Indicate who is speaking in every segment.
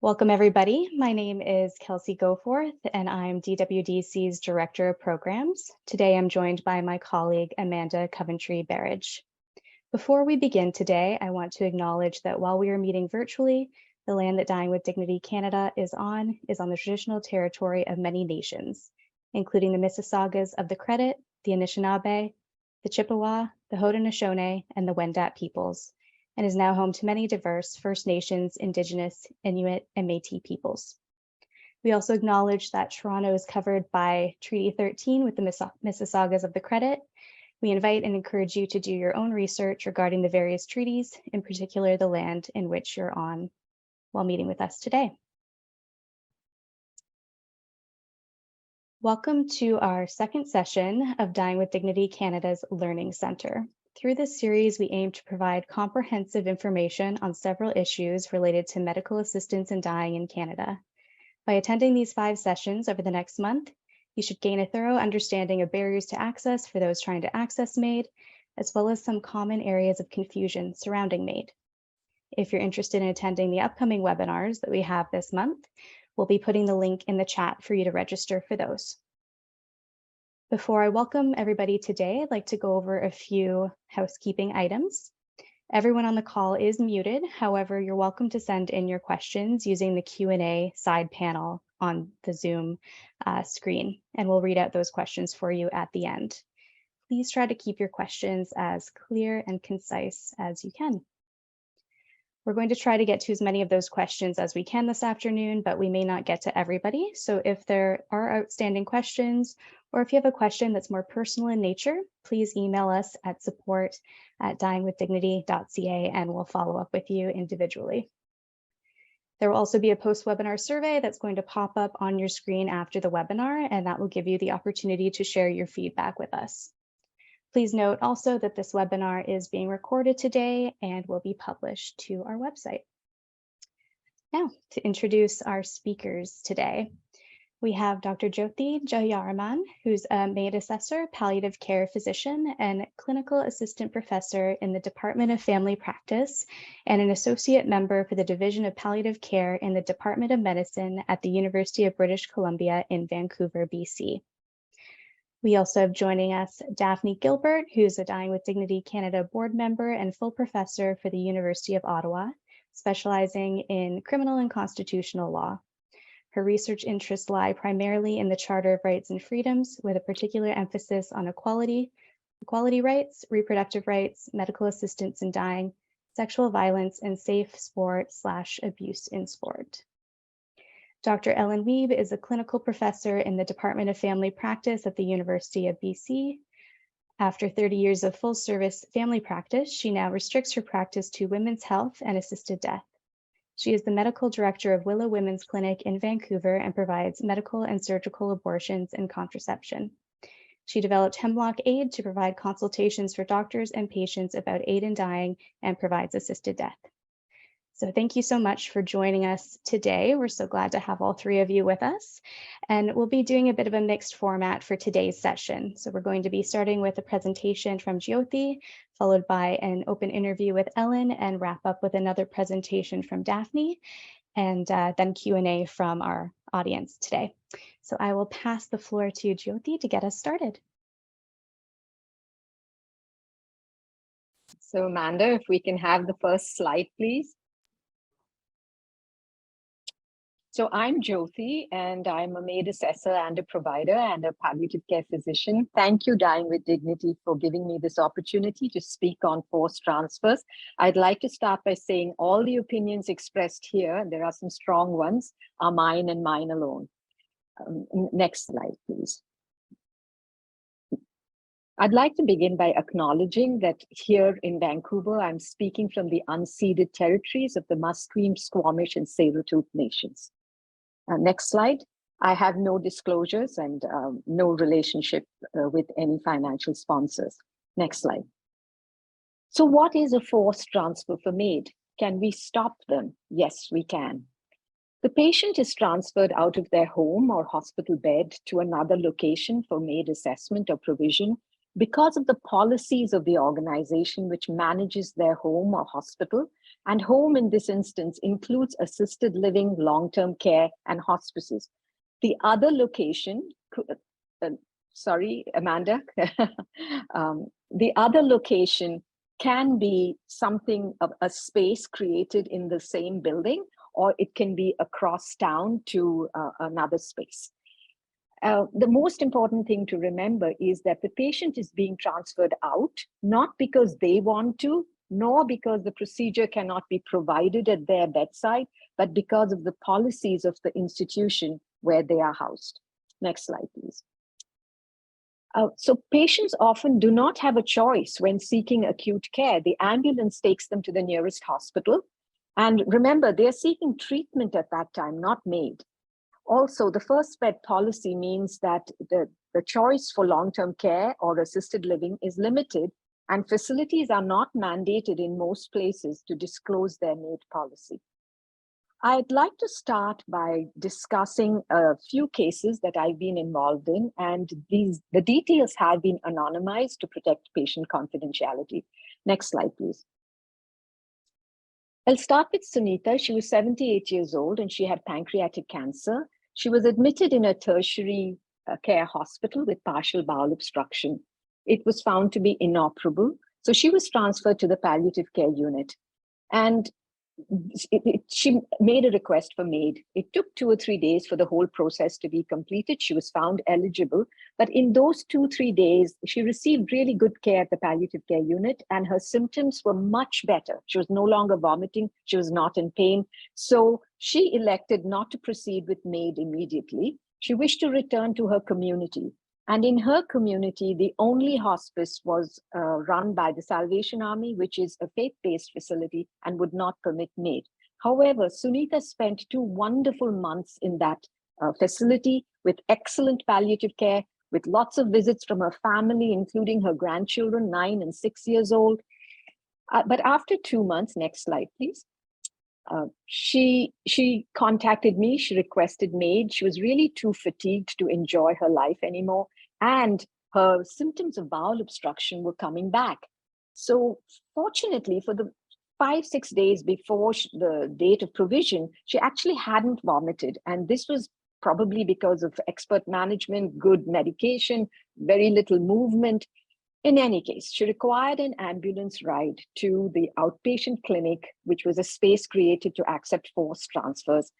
Speaker 1: Welcome, everybody. My name is Kelsey Goforth, and I'm DWDC's Director of Programs. Today, I'm joined by my colleague, Amanda Coventry-Berridge. Before we begin today, I want to acknowledge that while we are meeting virtually, the land that Dying with Dignity Canada is on the traditional territory of many nations, including the Mississaugas of the Credit, the Anishinaabe, the Chippewa, the Haudenosaunee, and the Wendat peoples, and is now home to many diverse First Nations, Indigenous, Inuit, and Métis peoples. We also acknowledge that Toronto is covered by Treaty 13 with the Mississaugas of the Credit. We invite and encourage you to do your own research regarding the various treaties, in particular the land in which you're on, while meeting with us today. Welcome to our second session of Dying with Dignity Canada's Learning Centre. Through this series, we aim to provide comprehensive information on several issues related to medical assistance in dying in Canada. By attending these 5 sessions over the next month, you should gain a thorough understanding of barriers to access for those trying to access MAID, as well as some common areas of confusion surrounding MAID. If you're interested in attending the upcoming webinars that we have this month, we'll be putting the link in the chat for you to register for those. Before I welcome everybody today, I'd like to go over a few housekeeping items. Everyone on the call is muted. However, you're welcome to send in your questions using the Q&A side panel on the Zoom screen, and we'll read out those questions for you at the end. Please try to keep your questions as clear and concise as you can. We're going to try to get to as many of those questions as we can this afternoon, but we may not get to everybody. So if there are outstanding questions, or if you have a question that's more personal in nature, please email us at support@dyingwithdignity.ca and we'll follow up with you individually. There will also be a post-webinar survey that's going to pop up on your screen after the webinar, and that will give you the opportunity to share your feedback with us. Please note also that this webinar is being recorded today and will be published to our website. Now, to introduce our speakers today, we have Dr. Jyothi Jayaraman, who's a MAID assessor, palliative care physician, and clinical assistant professor in the Department of Family Practice, and an associate member for the Division of Palliative Care in the Department of Medicine at the University of British Columbia in Vancouver, BC. We also have joining us Daphne Gilbert, who's a Dying with Dignity Canada board member and full professor for the University of Ottawa, specializing in criminal and constitutional law. Her research interests lie primarily in the Charter of Rights and Freedoms, with a particular emphasis on equality rights, reproductive rights, medical assistance in dying, sexual violence, and safe sport/abuse in sport. Dr. Ellen Wiebe is a clinical professor in the Department of Family Practice at the University of BC. After 30 years of full-service family practice, she now restricts her practice to women's health and assisted death. She is the medical director of Willow Women's Clinic in Vancouver and provides medical and surgical abortions and contraception. She developed Hemlock Aid to provide consultations for doctors and patients about aid in dying and provides assisted death. So thank you so much for joining us today. We're so glad to have all 3 of you with us. And we'll be doing a bit of a mixed format for today's session. So we're going to be starting with a presentation from Jyothi, followed by an open interview with Ellen, and wrap up with another presentation from Daphne, and then Q&A from our audience today. So I will pass the floor to Jyothi to get us started.
Speaker 2: So Amanda, if we can have the first slide, please. So I'm Jyothi, and I'm a MAID assessor and a provider and a palliative care physician. Thank you, Dying with Dignity, for giving me this opportunity to speak on forced transfers. I'd like to start by saying all the opinions expressed here, and there are some strong ones, are mine and mine alone. Next slide, please. I'd like to begin by acknowledging that here in Vancouver, I'm speaking from the unceded territories of the Musqueam, Squamish, and Tsleil-Waututh nations. Next slide. I have no disclosures and no relationship with any financial sponsors. Next slide. So what is a forced transfer for MAID? Can we stop them? Yes, we can. The patient is transferred out of their home or hospital bed to another location for MAID assessment or provision because of the policies of the organization which manages their home or hospital, and home in this instance includes assisted living, long-term care, and hospices. The other location, sorry, Amanda, the other location can be something of a space created in the same building, or it can be across town to another space. The most important thing to remember is that the patient is being transferred out, not because they want to, nor because the procedure cannot be provided at their bedside, but because of the policies of the institution where they are housed. Next slide, please. So patients often do not have a choice when seeking acute care. The ambulance takes them to the nearest hospital. And remember, they're seeking treatment at that time, not MAID. Also, the first bed policy means that the choice for long-term care or assisted living is limited, and facilities are not mandated in most places to disclose their MAID policy. I'd like to start by discussing a few cases that I've been involved in, and the details have been anonymized to protect patient confidentiality. Next slide, please. I'll start with Sunita. She was 78 years old and she had pancreatic cancer. She was admitted in a tertiary care hospital with partial bowel obstruction. It was found to be inoperable, so she was transferred to the palliative care unit. And she made a request for MAID. It took 2 or 3 days for the whole process to be completed. She was found eligible, but in those 2-3 days, she received really good care at the palliative care unit, and her symptoms were much better. She was no longer vomiting. She was not in pain. So she elected not to proceed with MAID immediately. She wished to return to her community. And in her community, the only hospice was run by the Salvation Army, which is a faith-based facility and would not permit MAID. However, Sunita spent 2 wonderful months in that facility with excellent palliative care, with lots of visits from her family, including her grandchildren, 9 and 6 years old. But after 2 months, next slide, please. She contacted me, she requested MAID. She was really too fatigued to enjoy her life anymore. And her symptoms of bowel obstruction were coming back. So fortunately, for the 5-6 days before the date of provision, she actually hadn't vomited. And this was probably because of expert management, good medication, very little movement. In any case, she required an ambulance ride to the outpatient clinic, which was a space created to accept forced transfers.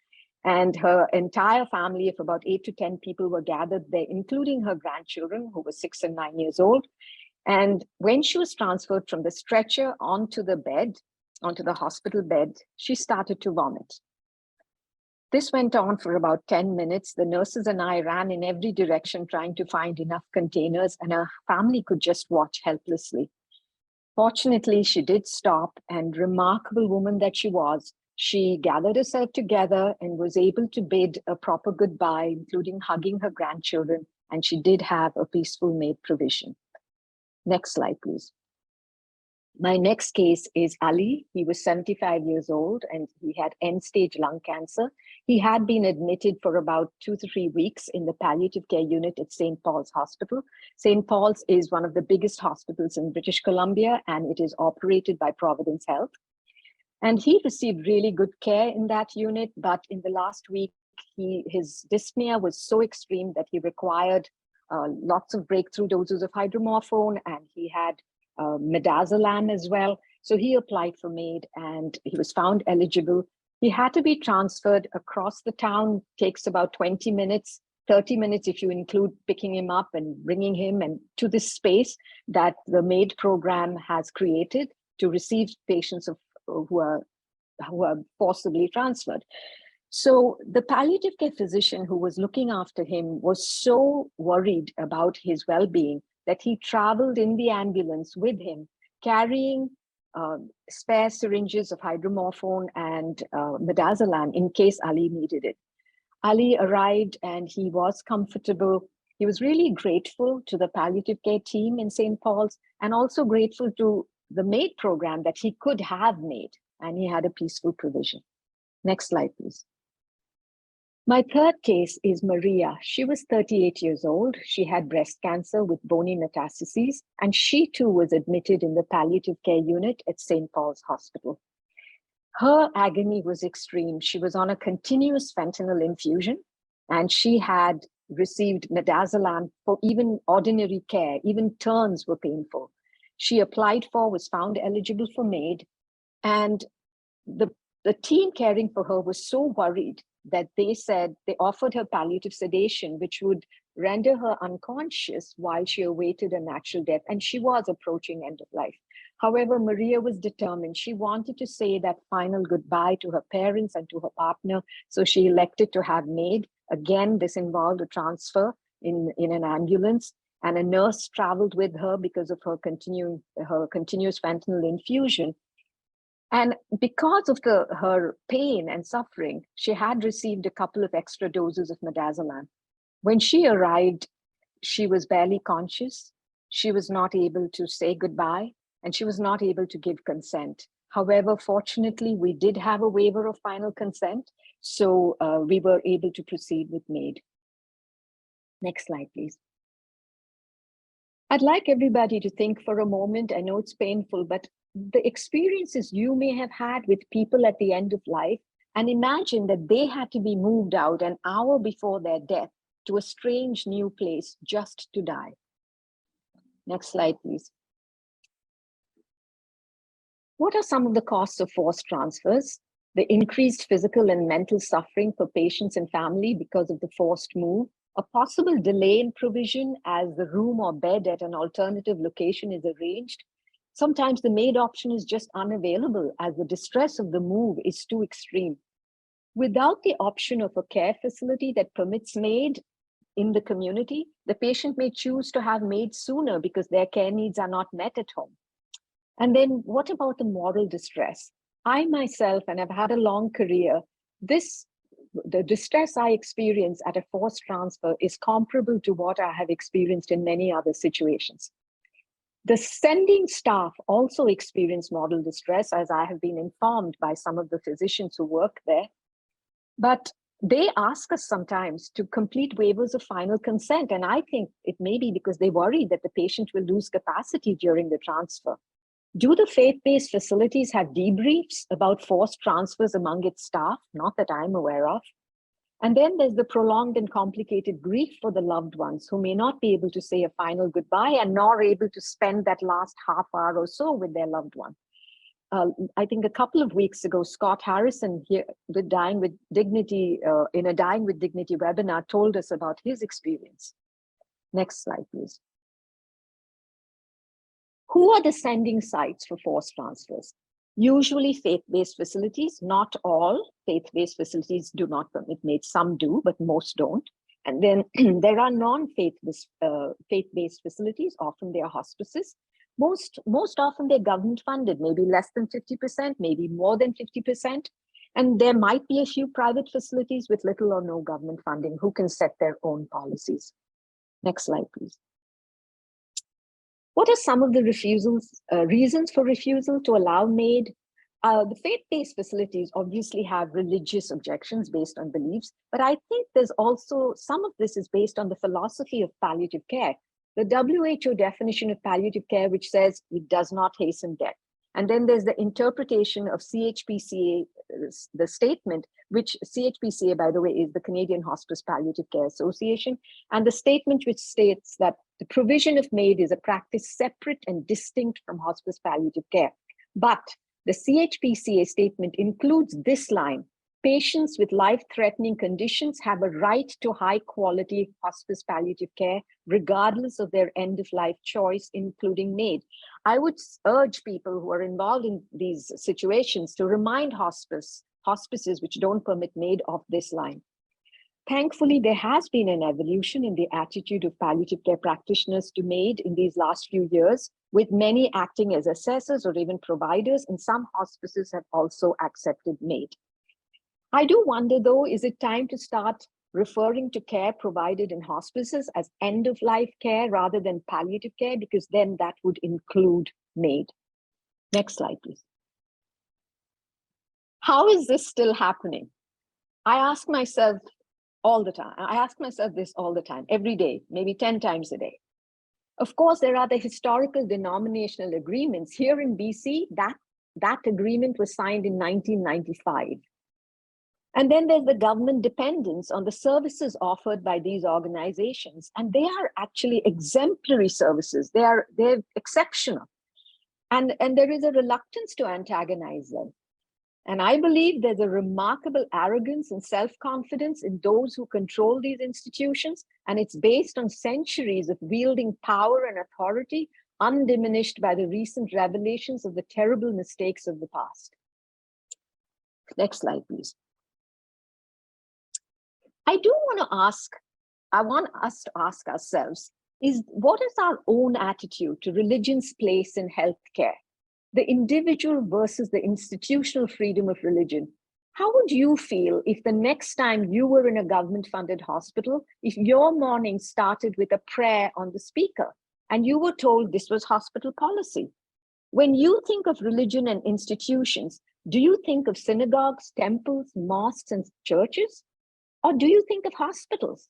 Speaker 2: And her entire family of about 8 to 10 people were gathered there, including her grandchildren, who were 6 and 9 years old. And when she was transferred from the stretcher onto the bed, onto the hospital bed, she started to vomit. This went on for about 10 minutes. The nurses and I ran in every direction trying to find enough containers, and her family could just watch helplessly. Fortunately, she did stop, and remarkable woman that she was, she gathered herself together and was able to bid a proper goodbye, including hugging her grandchildren, and she did have a peaceful MAID provision. Next slide, please. My next case is Ali. He was 75 years old and he had end-stage lung cancer. He had been admitted for about 2 to 3 weeks in the palliative care unit at St. Paul's Hospital. St. Paul's is one of the biggest hospitals in British Columbia, and it is operated by Providence Health. And he received really good care in that unit, but in the last week, his dyspnea was so extreme that he required lots of breakthrough doses of hydromorphone, and he had midazolam as well. So he applied for MAID and he was found eligible. He had to be transferred across the town, takes about 20 minutes, 30 minutes if you include picking him up and bringing him and to this space that the MAID program has created to receive patients who are forcibly transferred. So the palliative care physician who was looking after him was so worried about his well-being that he traveled in the ambulance with him, carrying spare syringes of hydromorphone and midazolam in case Ali needed it. Ali arrived and he was comfortable. He was really grateful to the palliative care team in St. Paul's and also grateful to the MAID program that he could have MAID, and he had a peaceful provision. Next slide, please. My third case is Maria. She was 38 years old. She had breast cancer with bony metastases, and she too was admitted in the palliative care unit at St. Paul's Hospital. Her agony was extreme. She was on a continuous fentanyl infusion, and she had received midazolam for even ordinary care. Even turns were painful. She applied for, was found eligible for MAID, and the team caring for her was so worried that they offered her palliative sedation, which would render her unconscious while she awaited a natural death. And she was approaching end of life. However, Maria was determined. She wanted to say that final goodbye to her parents and to her partner. So she elected to have MAID. Again, this involved a transfer in an ambulance, and a nurse traveled with her because of her continuous fentanyl infusion. And because of her pain and suffering, she had received a couple of extra doses of midazolam. When she arrived, she was barely conscious. She was not able to say goodbye, and she was not able to give consent. However, fortunately, we did have a waiver of final consent, so we were able to proceed with MAID. Next slide, please. I'd like everybody to think for a moment. I know it's painful, but the experiences you may have had with people at the end of life, and imagine that they had to be moved out an hour before their death to a strange new place just to die. Next slide, please. What are some of the costs of forced transfers? The increased physical and mental suffering for patients and family because of the forced move, a possible delay in provision as the room or bed at an alternative location is arranged. Sometimes the MAID option is just unavailable as the distress of the move is too extreme. Without the option of a care facility that permits MAID in the community, the patient may choose to have MAID sooner because their care needs are not met at home. And then what about the moral distress? I myself, and I've had a long career, the distress I experience at a forced transfer is comparable to what I have experienced in many other situations. The sending staff also experience moral distress, as I have been informed by some of the physicians who work there. But they ask us sometimes to complete waivers of final consent. And I think it may be because they worry that the patient will lose capacity during the transfer. Do the faith-based facilities have debriefs about forced transfers among its staff? Not that I'm aware of. And then there's the prolonged and complicated grief for the loved ones who may not be able to say a final goodbye and nor able to spend that last half hour or so with their loved one. I think a couple of weeks ago, Scott Harrison here with Dying with Dignity, in a Dying with Dignity webinar, told us about his experience. Next slide, please. Who are the sending sites for forced transfers? Usually faith-based facilities. Not all faith-based facilities do not permit MAID. Some do, but most don't. And then there are non-faith-based facilities. Often they are hospices. Most often they're government funded, maybe less than 50%, maybe more than 50%. And there might be a few private facilities with little or no government funding who can set their own policies. Next slide, please. What are some of the reasons for refusal to allow MAID? The faith-based facilities obviously have religious objections based on beliefs, but I think there's also some of this is based on the philosophy of palliative care. The WHO definition of palliative care, which says it does not hasten death. And then there's the interpretation of CHPCA, the statement, which CHPCA, by the way, is the Canadian Hospice Palliative Care Association, and the statement which states that the provision of MAID is a practice separate and distinct from hospice palliative care. But the CHPCA statement includes this line: patients with life-threatening conditions have a right to high-quality hospice palliative care, regardless of their end-of-life choice, including MAID. I would urge people who are involved in these situations to remind hospices which don't permit MAID of this line. Thankfully, there has been an evolution in the attitude of palliative care practitioners to MAID in these last few years, with many acting as assessors or even providers, and some hospices have also accepted MAID. I do wonder, though, is it time to start referring to care provided in hospices as end-of-life care rather than palliative care? Because then that would include MAID. Next slide, please. How is this still happening? I ask myself all the time. I ask myself this all the time, every day, maybe 10 times a day. Of course, there are the historical denominational agreements. Here in BC, that agreement was signed in 1995. And then there's the government dependence on the services offered by these organizations. And they are actually exemplary services. They're exceptional. And there is a reluctance to antagonize them. And I believe there's a remarkable arrogance and self-confidence in those who control these institutions. And it's based on centuries of wielding power and authority, undiminished by the recent revelations of the terrible mistakes of the past. Next slide, please. I want us to ask ourselves, what is our own attitude to religion's place in healthcare? The individual versus the institutional freedom of religion. How would you feel if the next time you were in a government-funded hospital, if your morning started with a prayer on the speaker and you were told this was hospital policy? When you think of religion and institutions, do you think of synagogues, temples, mosques, and churches? Or do you think of hospitals?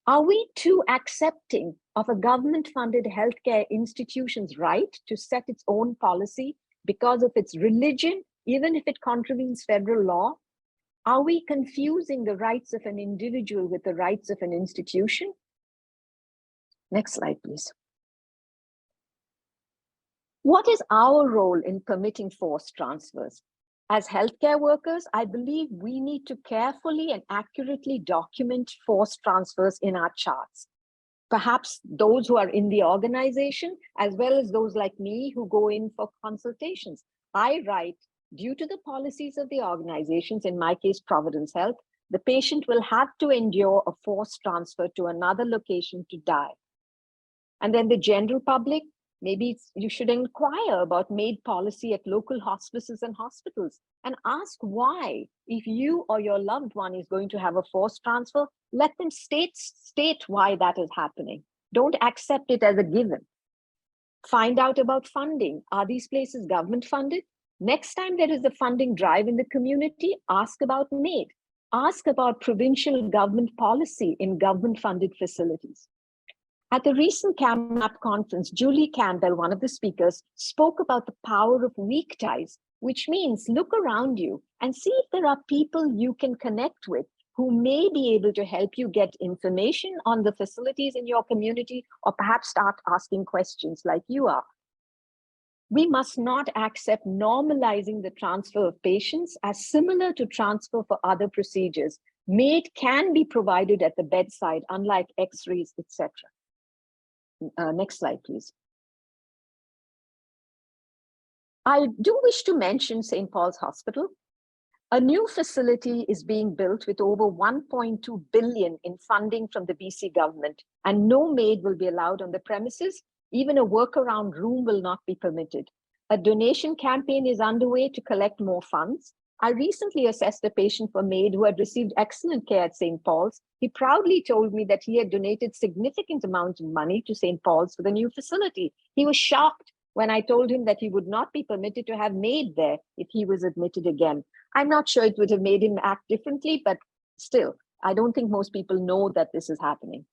Speaker 2: Are we too accepting of a government-funded healthcare institution's right to set its own policy because of its religion, even if it contravenes federal law? Are we confusing the rights of an individual with the rights of an institution? Next slide, please. What is our role in permitting forced transfers? As healthcare workers, I believe we need to carefully and accurately document forced transfers in our charts. Perhaps those who are in the organization, as well as those like me who go in for consultations. I write, due to the policies of the organizations, in my case, Providence Health, the patient will have to endure a forced transfer to another location to die. And then the general public, maybe you should inquire about MAID policy at local hospices and hospitals and ask why. If you or your loved one is going to have a forced transfer, let them state why that is happening. Don't accept it as a given. Find out about funding. Are these places government funded? Next time there is a funding drive in the community, ask about MAID. Ask about provincial government policy in government funded facilities. At the recent CAMAP conference, Julie Campbell, one of the speakers, spoke about the power of weak ties, which means look around you and see if there are people you can connect with who may be able to help you get information on the facilities in your community, or perhaps start asking questions like you are. We must not accept normalizing the transfer of patients as similar to transfer for other procedures. MAID can be provided at the bedside, unlike X-rays, etc. Next slide, please. I do wish to mention St. Paul's Hospital. A new facility is being built with over 1.2 billion in funding from the BC government, and no MAID will be allowed on the premises. Even a workaround room will not be permitted. A donation campaign is underway to collect more funds. I recently assessed a patient for MAID who had received excellent care at St. Paul's. He proudly told me that he had donated significant amounts of money to St. Paul's for the new facility. He was shocked when I told him that he would not be permitted to have MAID there if he was admitted again. I'm not sure it would have made him act differently, but still, I don't think most people know that this is happening.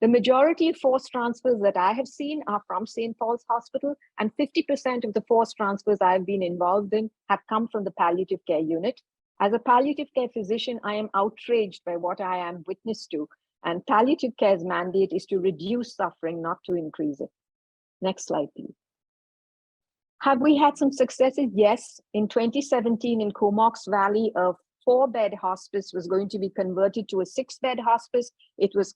Speaker 2: The majority of forced transfers that I have seen are from St. Paul's Hospital, and 50% of the forced transfers I've been involved in have come from the palliative care unit. As a palliative care physician, I am outraged by what I am witness to, and palliative care's mandate is to reduce suffering, not to increase it. Next slide, please. Have we had some successes? Yes. In 2017 in Comox Valley, a 4-bed hospice was going to be converted to a 6-bed hospice. It was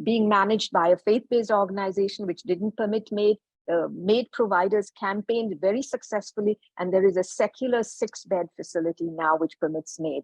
Speaker 2: being managed by a faith-based organization which didn't permit MAID. MAID providers campaigned very successfully, and there is a secular 6-bed facility now which permits MAID.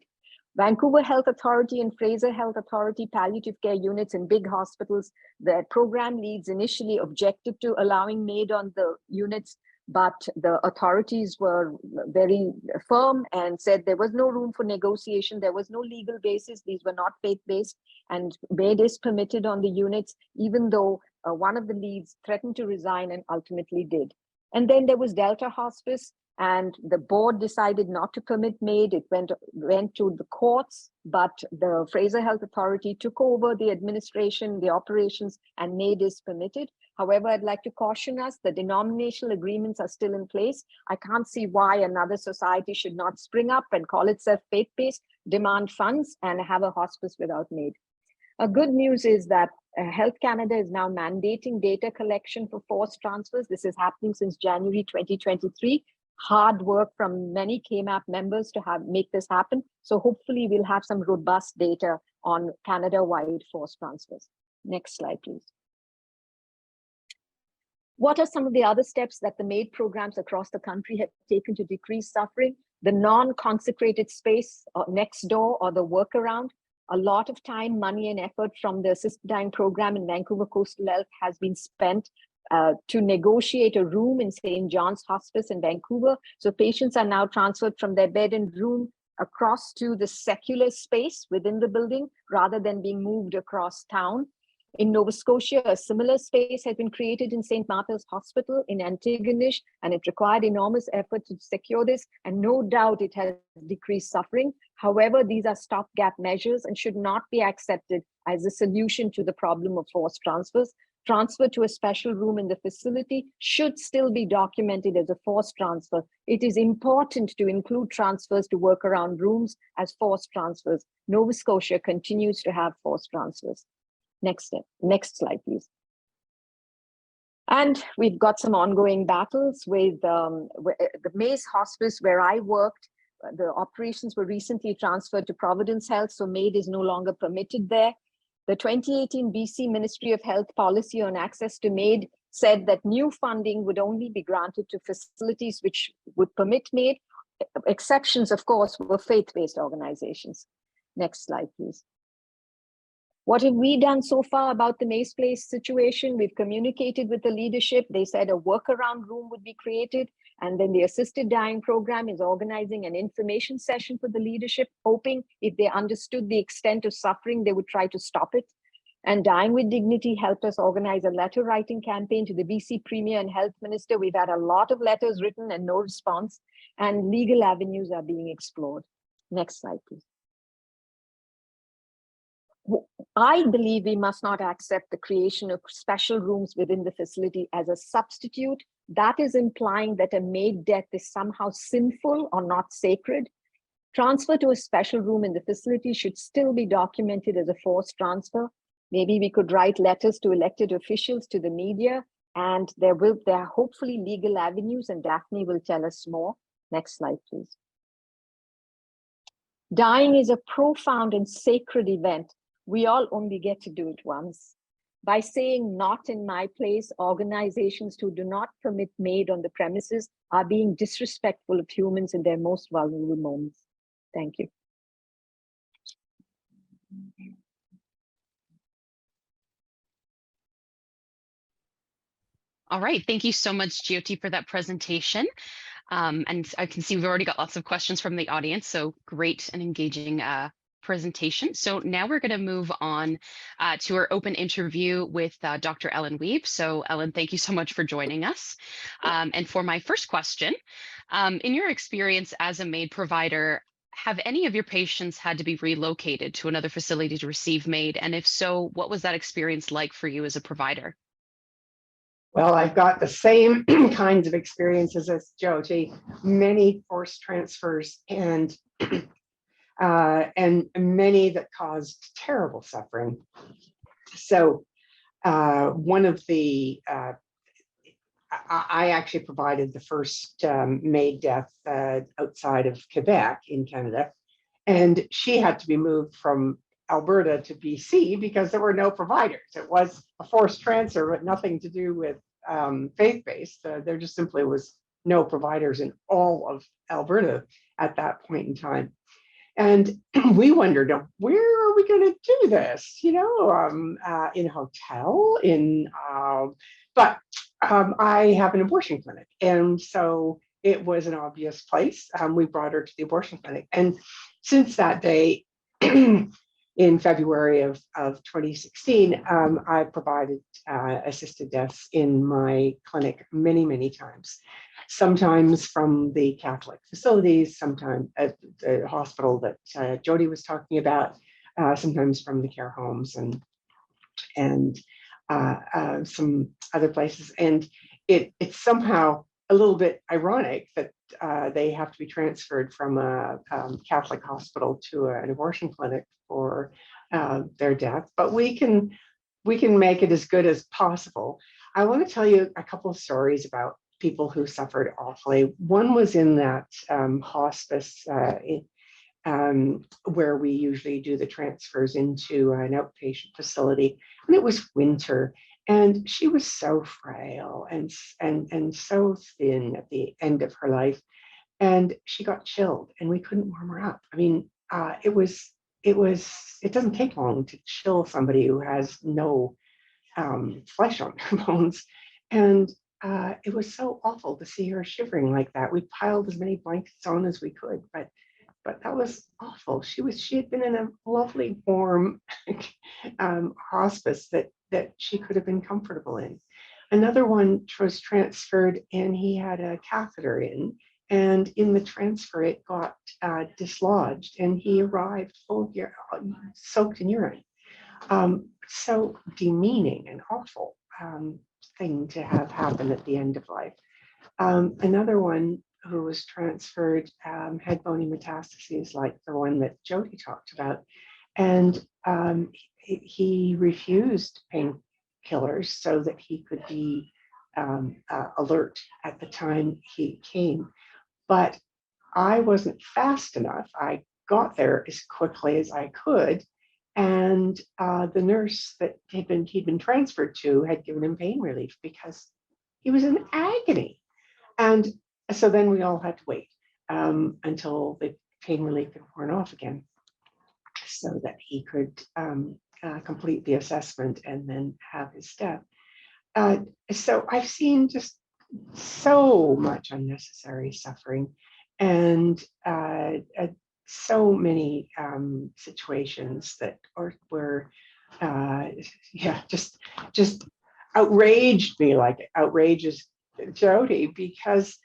Speaker 2: Vancouver Health Authority and Fraser Health Authority palliative care units in big hospitals, the program leads initially objected to allowing MAID on the units, but the authorities were very firm and said there was no room for negotiation. There was no legal basis. These were not faith-based, and MAID is permitted on the units, even though one of the leads threatened to resign and ultimately did. And then there was Delta Hospice. And the board decided not to permit MAID. It went to the courts, but the Fraser Health Authority took over the administration, the operations, and MAID is permitted. However, I'd like to caution us, the denominational agreements are still in place. I can't see why another society should not spring up and call itself faith-based, demand funds, and have a hospice without MAID. Good news is that Health Canada is now mandating data collection for forced transfers. This is happening since January 2023. Hard work from many KMAP members to make this happen. So hopefully we'll have some robust data on Canada-wide forced transfers. Next slide, please. What are some of the other steps that the MAID programs across the country have taken to decrease suffering? The non-consecrated space next door or the workaround. A lot of time, money, and effort from the assisted dying program in Vancouver Coastal Health has been spent to negotiate a room in St. John's Hospice in Vancouver. So patients are now transferred from their bed and room across to the secular space within the building rather than being moved across town. In Nova Scotia, a similar space has been created in St. Martha's Hospital in Antigonish, and it required enormous effort to secure this, and no doubt it has decreased suffering. However, these are stopgap measures and should not be accepted as a solution to the problem of forced transfers. Transfer to a special room in the facility should still be documented as a forced transfer. It is important to include transfers to workaround rooms as forced transfers. Nova Scotia continues to have forced transfers. Next slide, please. And we've got some ongoing battles with the Maze Hospice where I worked. The operations were recently transferred to Providence Health, so MAID is no longer permitted there. The 2018 BC Ministry of Health policy on access to MAID said that new funding would only be granted to facilities which would permit MAID. Exceptions, of course, were faith-based organizations. Next slide, please. What have we done so far about the Maze Place situation? We've communicated with the leadership. They said a workaround room would be created. And then the assisted dying program is organizing an information session for the leadership, hoping if they understood the extent of suffering, they would try to stop it. And Dying with Dignity helped us organize a letter writing campaign to the BC Premier and Health Minister. We've had a lot of letters written and no response, and legal avenues are being explored. Next slide, please. I believe we must not accept the creation of special rooms within the facility as a substitute. That is implying that a MAID death is somehow sinful or not sacred. Transfer to a special room in the facility should still be documented as a forced transfer. Maybe we could write letters to elected officials, to the media, and there are hopefully legal avenues, and Daphne will tell us more. Next slide, please. Dying is a profound and sacred event. We all only get to do it once. By saying not in my place, organizations who do not permit MAID on the premises are being disrespectful of humans in their most vulnerable moments. Thank you.
Speaker 3: All right, thank you so much, Jyothi, for that presentation. And I can see we've already got lots of questions from the audience, so great and engaging presentation. So now we're going to move on to our open interview with Dr. Ellen Wiebe. So Ellen, thank you so much for joining us. And for my first question, in your experience as a MAID provider, have any of your patients had to be relocated to another facility to receive MAID? And if so, what was that experience like for you as a provider?
Speaker 4: Well, I've got the same kinds of experiences as Jyothi, many forced transfers and many that caused terrible suffering. So one of the, I actually provided the first MAID death outside of Quebec in Canada, and she had to be moved from Alberta to BC because there were no providers. It was a forced transfer, but nothing to do with faith-based. There just simply was no providers in all of Alberta at that point in time. And we wondered, where are we going to do this? You know, in a hotel, but I have an abortion clinic. And so it was an obvious place. We brought her to the abortion clinic. And since that day, in February of 2016, I provided assisted deaths in my clinic many times. Sometimes from the Catholic facilities, sometimes at the hospital that Jyothi was talking about, sometimes from the care homes and some other places. And it's somehow a little bit ironic that they have to be transferred from a Catholic hospital to an abortion clinic for their death, but we can make it as good as possible. I want to tell you a couple of stories about people who suffered awfully. One was in that hospice where we usually do the transfers into an outpatient facility, and it was winter, and she was so frail and so thin at the end of her life, and she got chilled, and we couldn't warm her up. I mean, it doesn't take long to chill somebody who has no flesh on their bones, and it was so awful to see her shivering like that. We piled as many blankets on as we could, but that was awful. She had been in a lovely warm hospice that she could have been comfortable in. Another one was transferred, and he had a catheter in, and in the transfer it got dislodged, and he arrived full soaked in urine. So demeaning and awful thing to have happen at the end of life. Another one who was transferred had bony metastases like the one that Jyothi talked about, and he refused painkillers so that he could be alert at the time he came. But I wasn't fast enough. I got there as quickly as I could, and the nurse that he'd been transferred to had given him pain relief because he was in agony. And so then we all had to wait until the pain relief had worn off again so that he could complete the assessment and then have his death. So I've seen just so much unnecessary suffering, and so many situations that were just outraged me, like it outrages Jyothi, because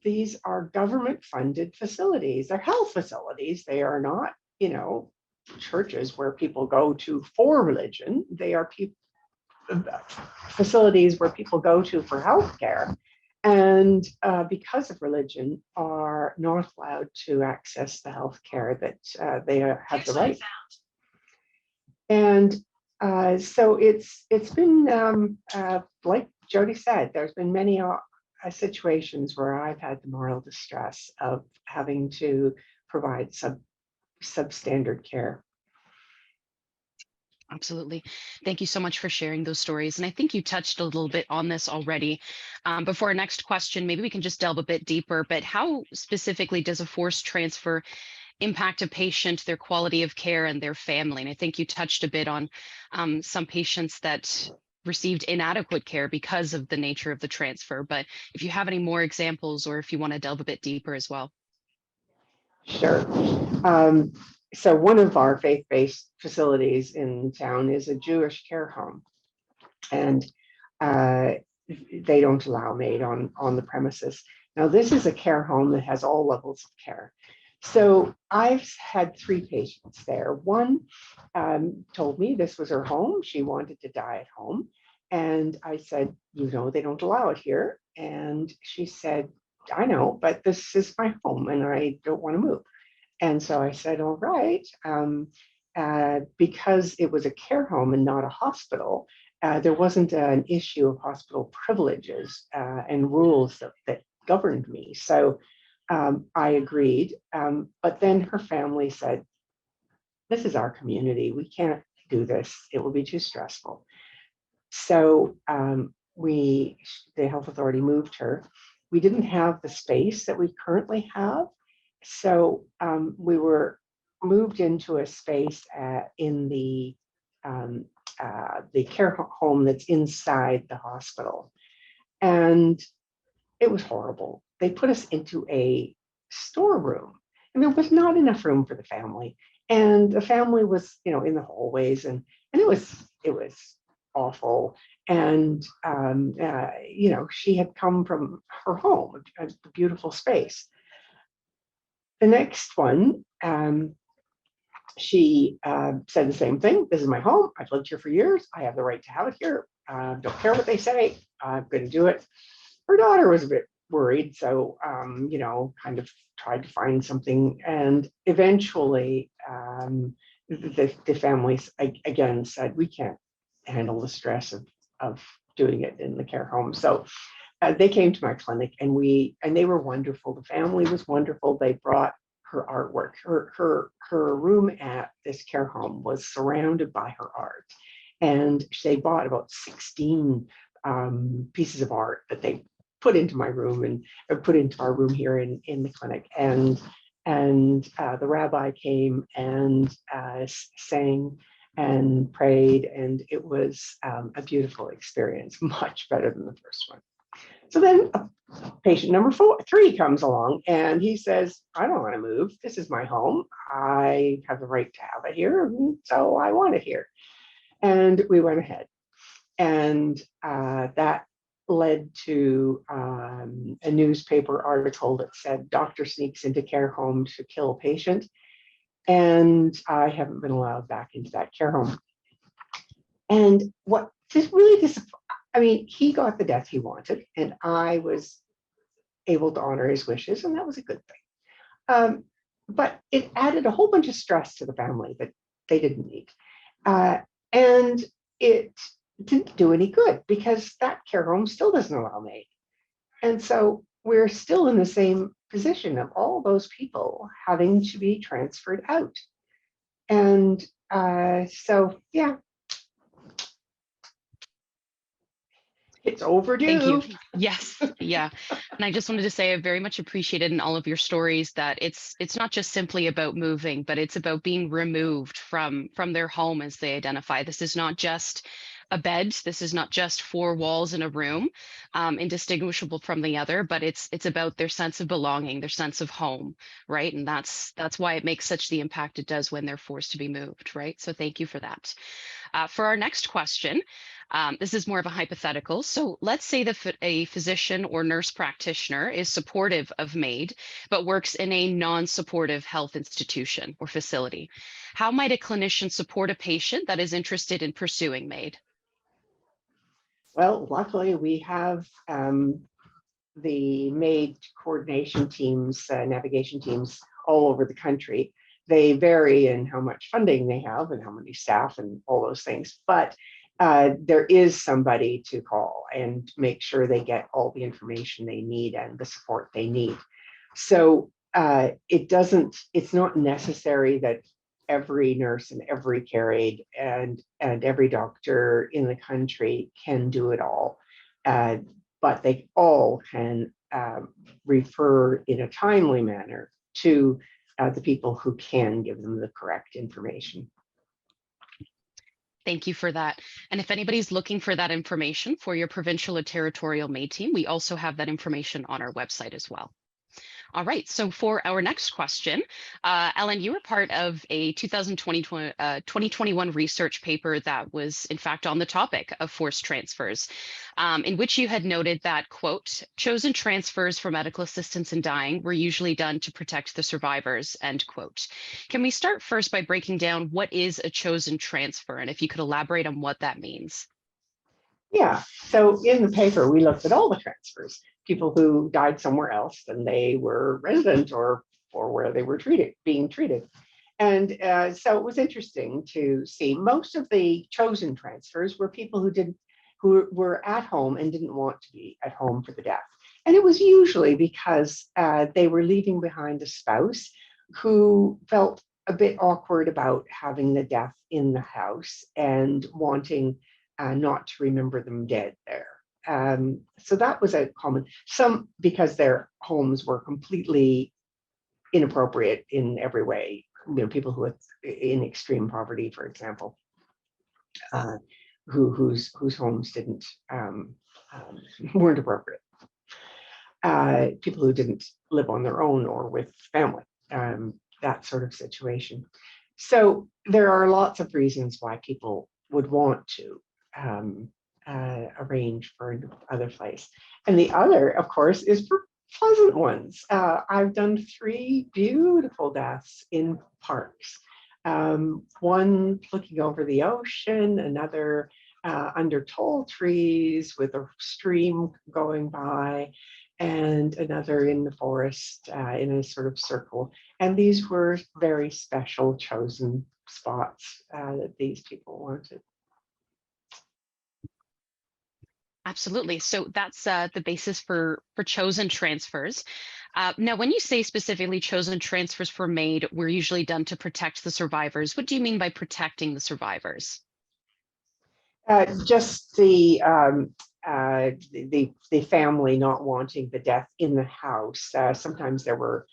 Speaker 4: these are government funded facilities. They're health facilities. They are not, churches where people go to for religion. They are facilities where people go to for healthcare, and because of religion, are not allowed to access the healthcare that they have the right. And so it's been like Jyothi said, there's been many situations where I've had the moral distress of having to provide substandard care.
Speaker 3: Absolutely. Thank you so much for sharing those stories. And I think you touched a little bit on this already. Before our next question, maybe we can just delve a bit deeper, but how specifically does a forced transfer impact a patient, their quality of care, and their family? And I think you touched a bit on some patients that received inadequate care because of the nature of the transfer. But if you have any more examples, or if you want to delve a bit deeper as well.
Speaker 4: Sure. So one of our faith-based facilities in town is a Jewish care home, and they don't allow MAID on the premises. Now, this is a care home that has all levels of care. So I've had 3 patients there. One told me this was her home. She wanted to die at home. And I said, they don't allow it here. And she said, I know, but this is my home and I don't want to move. And so I said, all right, because it was a care home and not a hospital, there wasn't an issue of hospital privileges and rules that governed me. So I agreed. But then her family said, this is our community. We can't do this. It will be too stressful. So the health authority moved her. We didn't have the space that we currently have. So we were moved into a space in the care home that's inside the hospital. And it was horrible. They put us into a storeroom. and there was not enough room for the family. And the family was, in the hallways, and it was awful. And she had come from her home, a beautiful space. The next one, she said the same thing. This is my home. I've lived here for years. I have the right to have it here. Don't care what they say. I'm going to do it. Her daughter was a bit worried, so kind of tried to find something, and eventually the families again said, we can't handle the stress of doing it in the care home. So they came to my clinic, and they were wonderful. The family was wonderful. They brought her artwork. Her room at this care home was surrounded by her art, and they bought about 16 pieces of art that they put into my room and put into our room here in the clinic. And the rabbi came and sang and prayed, and it was a beautiful experience, much better than the first one. So then patient number 3 comes along, and he says, I don't want to move. This is my home. I have the right to have it here, so I want it here. And we went ahead. And that led to a newspaper article that said, doctor sneaks into care home to kill patient. And I haven't been allowed back into that care home. And what just really disappointed, he got the death he wanted, and I was able to honor his wishes, and that was a good thing. But it added a whole bunch of stress to the family that they didn't need. And it didn't do any good, because that care home still doesn't allow MAID. And so we're still in the same position of all those people having to be transferred out. And so, yeah. It's overdue.
Speaker 3: Thank you. Yes. Yeah. And I just wanted to say I very much appreciated in all of your stories that it's not just simply about moving, but it's about being removed from their home as they identify. This is not just a bed. This is not just 4 walls in a room, indistinguishable from the other, but it's about their sense of belonging, their sense of home, right? And that's why it makes such the impact it does when they're forced to be moved, right? So thank you for that. For our next question, this is more of a hypothetical. So let's say a physician or nurse practitioner is supportive of MAID, but works in a non-supportive health institution or facility. How might a clinician support a patient that is interested in pursuing MAID?
Speaker 4: Well, luckily we have the MAID coordination teams, navigation teams all over the country. They vary in how much funding they have and how many staff and all those things, but there is somebody to call and make sure they get all the information they need and the support they need. So it's not necessary that every nurse and every care aide and every doctor in the country can do it all, but they all can refer in a timely manner to the people who can give them the correct information.
Speaker 3: Thank you for that. And if anybody's looking for that information for your provincial or territorial MAID team, we also have that information on our website as well. All right, so for our next question, Ellen, you were part of a 2021 research paper that was in fact on the topic of forced transfers, in which you had noted that, quote, chosen transfers for medical assistance in dying were usually done to protect the survivors, end quote. Can we start first by breaking down what is a chosen transfer, and if you could elaborate on what that means?
Speaker 4: Yeah, so in the paper, we looked at all the transfers, people who died somewhere else than they were resident or where they were being treated. And so it was interesting to see most of the chosen transfers were people who were at home and didn't want to be at home for the death. And it was usually because they were leaving behind a spouse who felt a bit awkward about having the death in the house and wanting not to remember them dead there. So that was a common, some because their homes were completely inappropriate in every way. People who were in extreme poverty, for example, whose homes didn't weren't appropriate. People who didn't live on their own or with family. that sort of situation. So there are lots of reasons why people would want to arrange for other place. And the other, of course, is for pleasant ones. I've done 3 beautiful deaths in parks. One looking over the ocean, another under tall trees with a stream going by, and another in the forest in a sort of circle. And these were very special chosen spots that these people wanted.
Speaker 3: Absolutely. So that's the basis for chosen transfers. Now, when you say specifically chosen transfers were made, were usually done to protect the survivors. What do you mean by protecting the survivors?
Speaker 4: Just the family not wanting the death in the house. Sometimes there were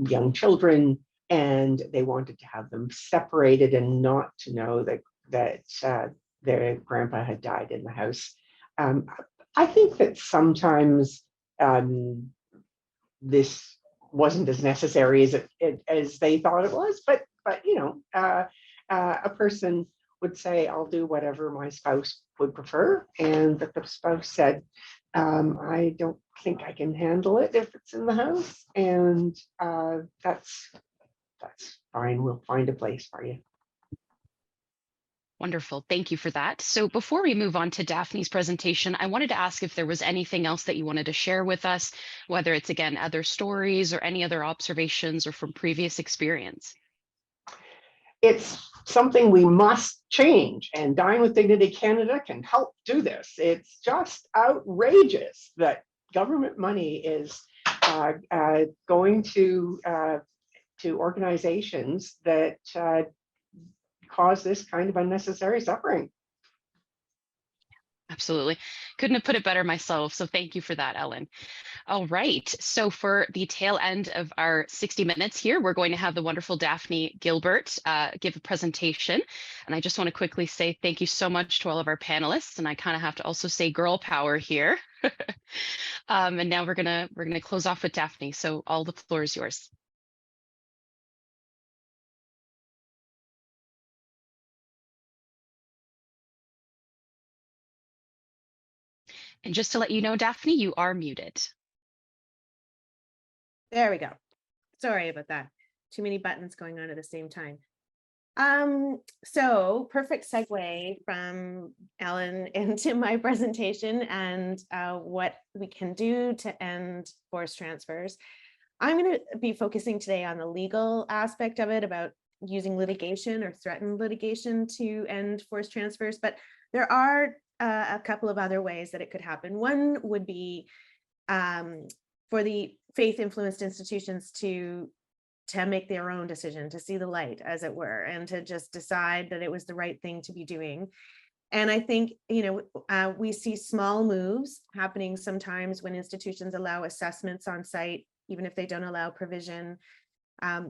Speaker 4: young children, and they wanted to have them separated and not to know that their grandpa had died in the house. I think that sometimes this wasn't as necessary as they thought it was, but you know, a person would say, I'll do whatever my spouse would prefer, and that the spouse said, I don't think I can handle it if it's in the house, and that's fine. We'll find a place for you.
Speaker 3: Wonderful. Thank you for that. So before we move on to Daphne's presentation, I wanted to ask if there was anything else that you wanted to share with us, whether it's, again, other stories or any other observations or from previous experience.
Speaker 4: It's something we must change, and Dying with Dignity Canada can help do this. It's just outrageous that government money is going to organizations that cause this kind of unnecessary suffering.
Speaker 3: Absolutely. Couldn't have put it better myself. So thank you for that, Ellen. All right. So for the tail end of our 60 minutes here, we're going to have the wonderful Daphne Gilbert give a presentation. And I just want to quickly say thank you so much to all of our panelists. And I kind of have to also say girl power here. And now we're gonna close off with Daphne. So all the floor is yours. And just to let you know, Daphne, you are muted.
Speaker 5: There we go. Sorry about that. Too many buttons going on at the same time. So perfect segue from Ellen into my presentation and what we can do to end forced transfers. I'm going to be focusing today on the legal aspect of it, about using litigation or threatened litigation to end forced transfers, but there are a couple of other ways that it could happen. One would be for the faith-influenced institutions to make their own decision, to see the light, as it were, and to just decide that it was the right thing to be doing. And I think, you know, we see small moves happening sometimes when institutions allow assessments on site, even if they don't allow provision.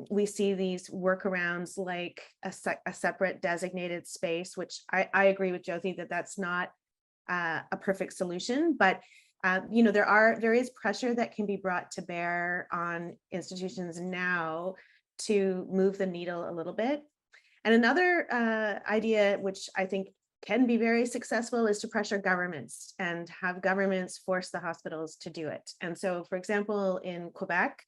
Speaker 5: We see these workarounds like a separate designated space, which I agree with Jyothi that that's not a perfect solution, but you know, there is pressure that can be brought to bear on institutions now to move the needle a little bit. And another idea, which I think can be very successful, is to pressure governments and have governments force the hospitals to do it. And so, for example, in Quebec,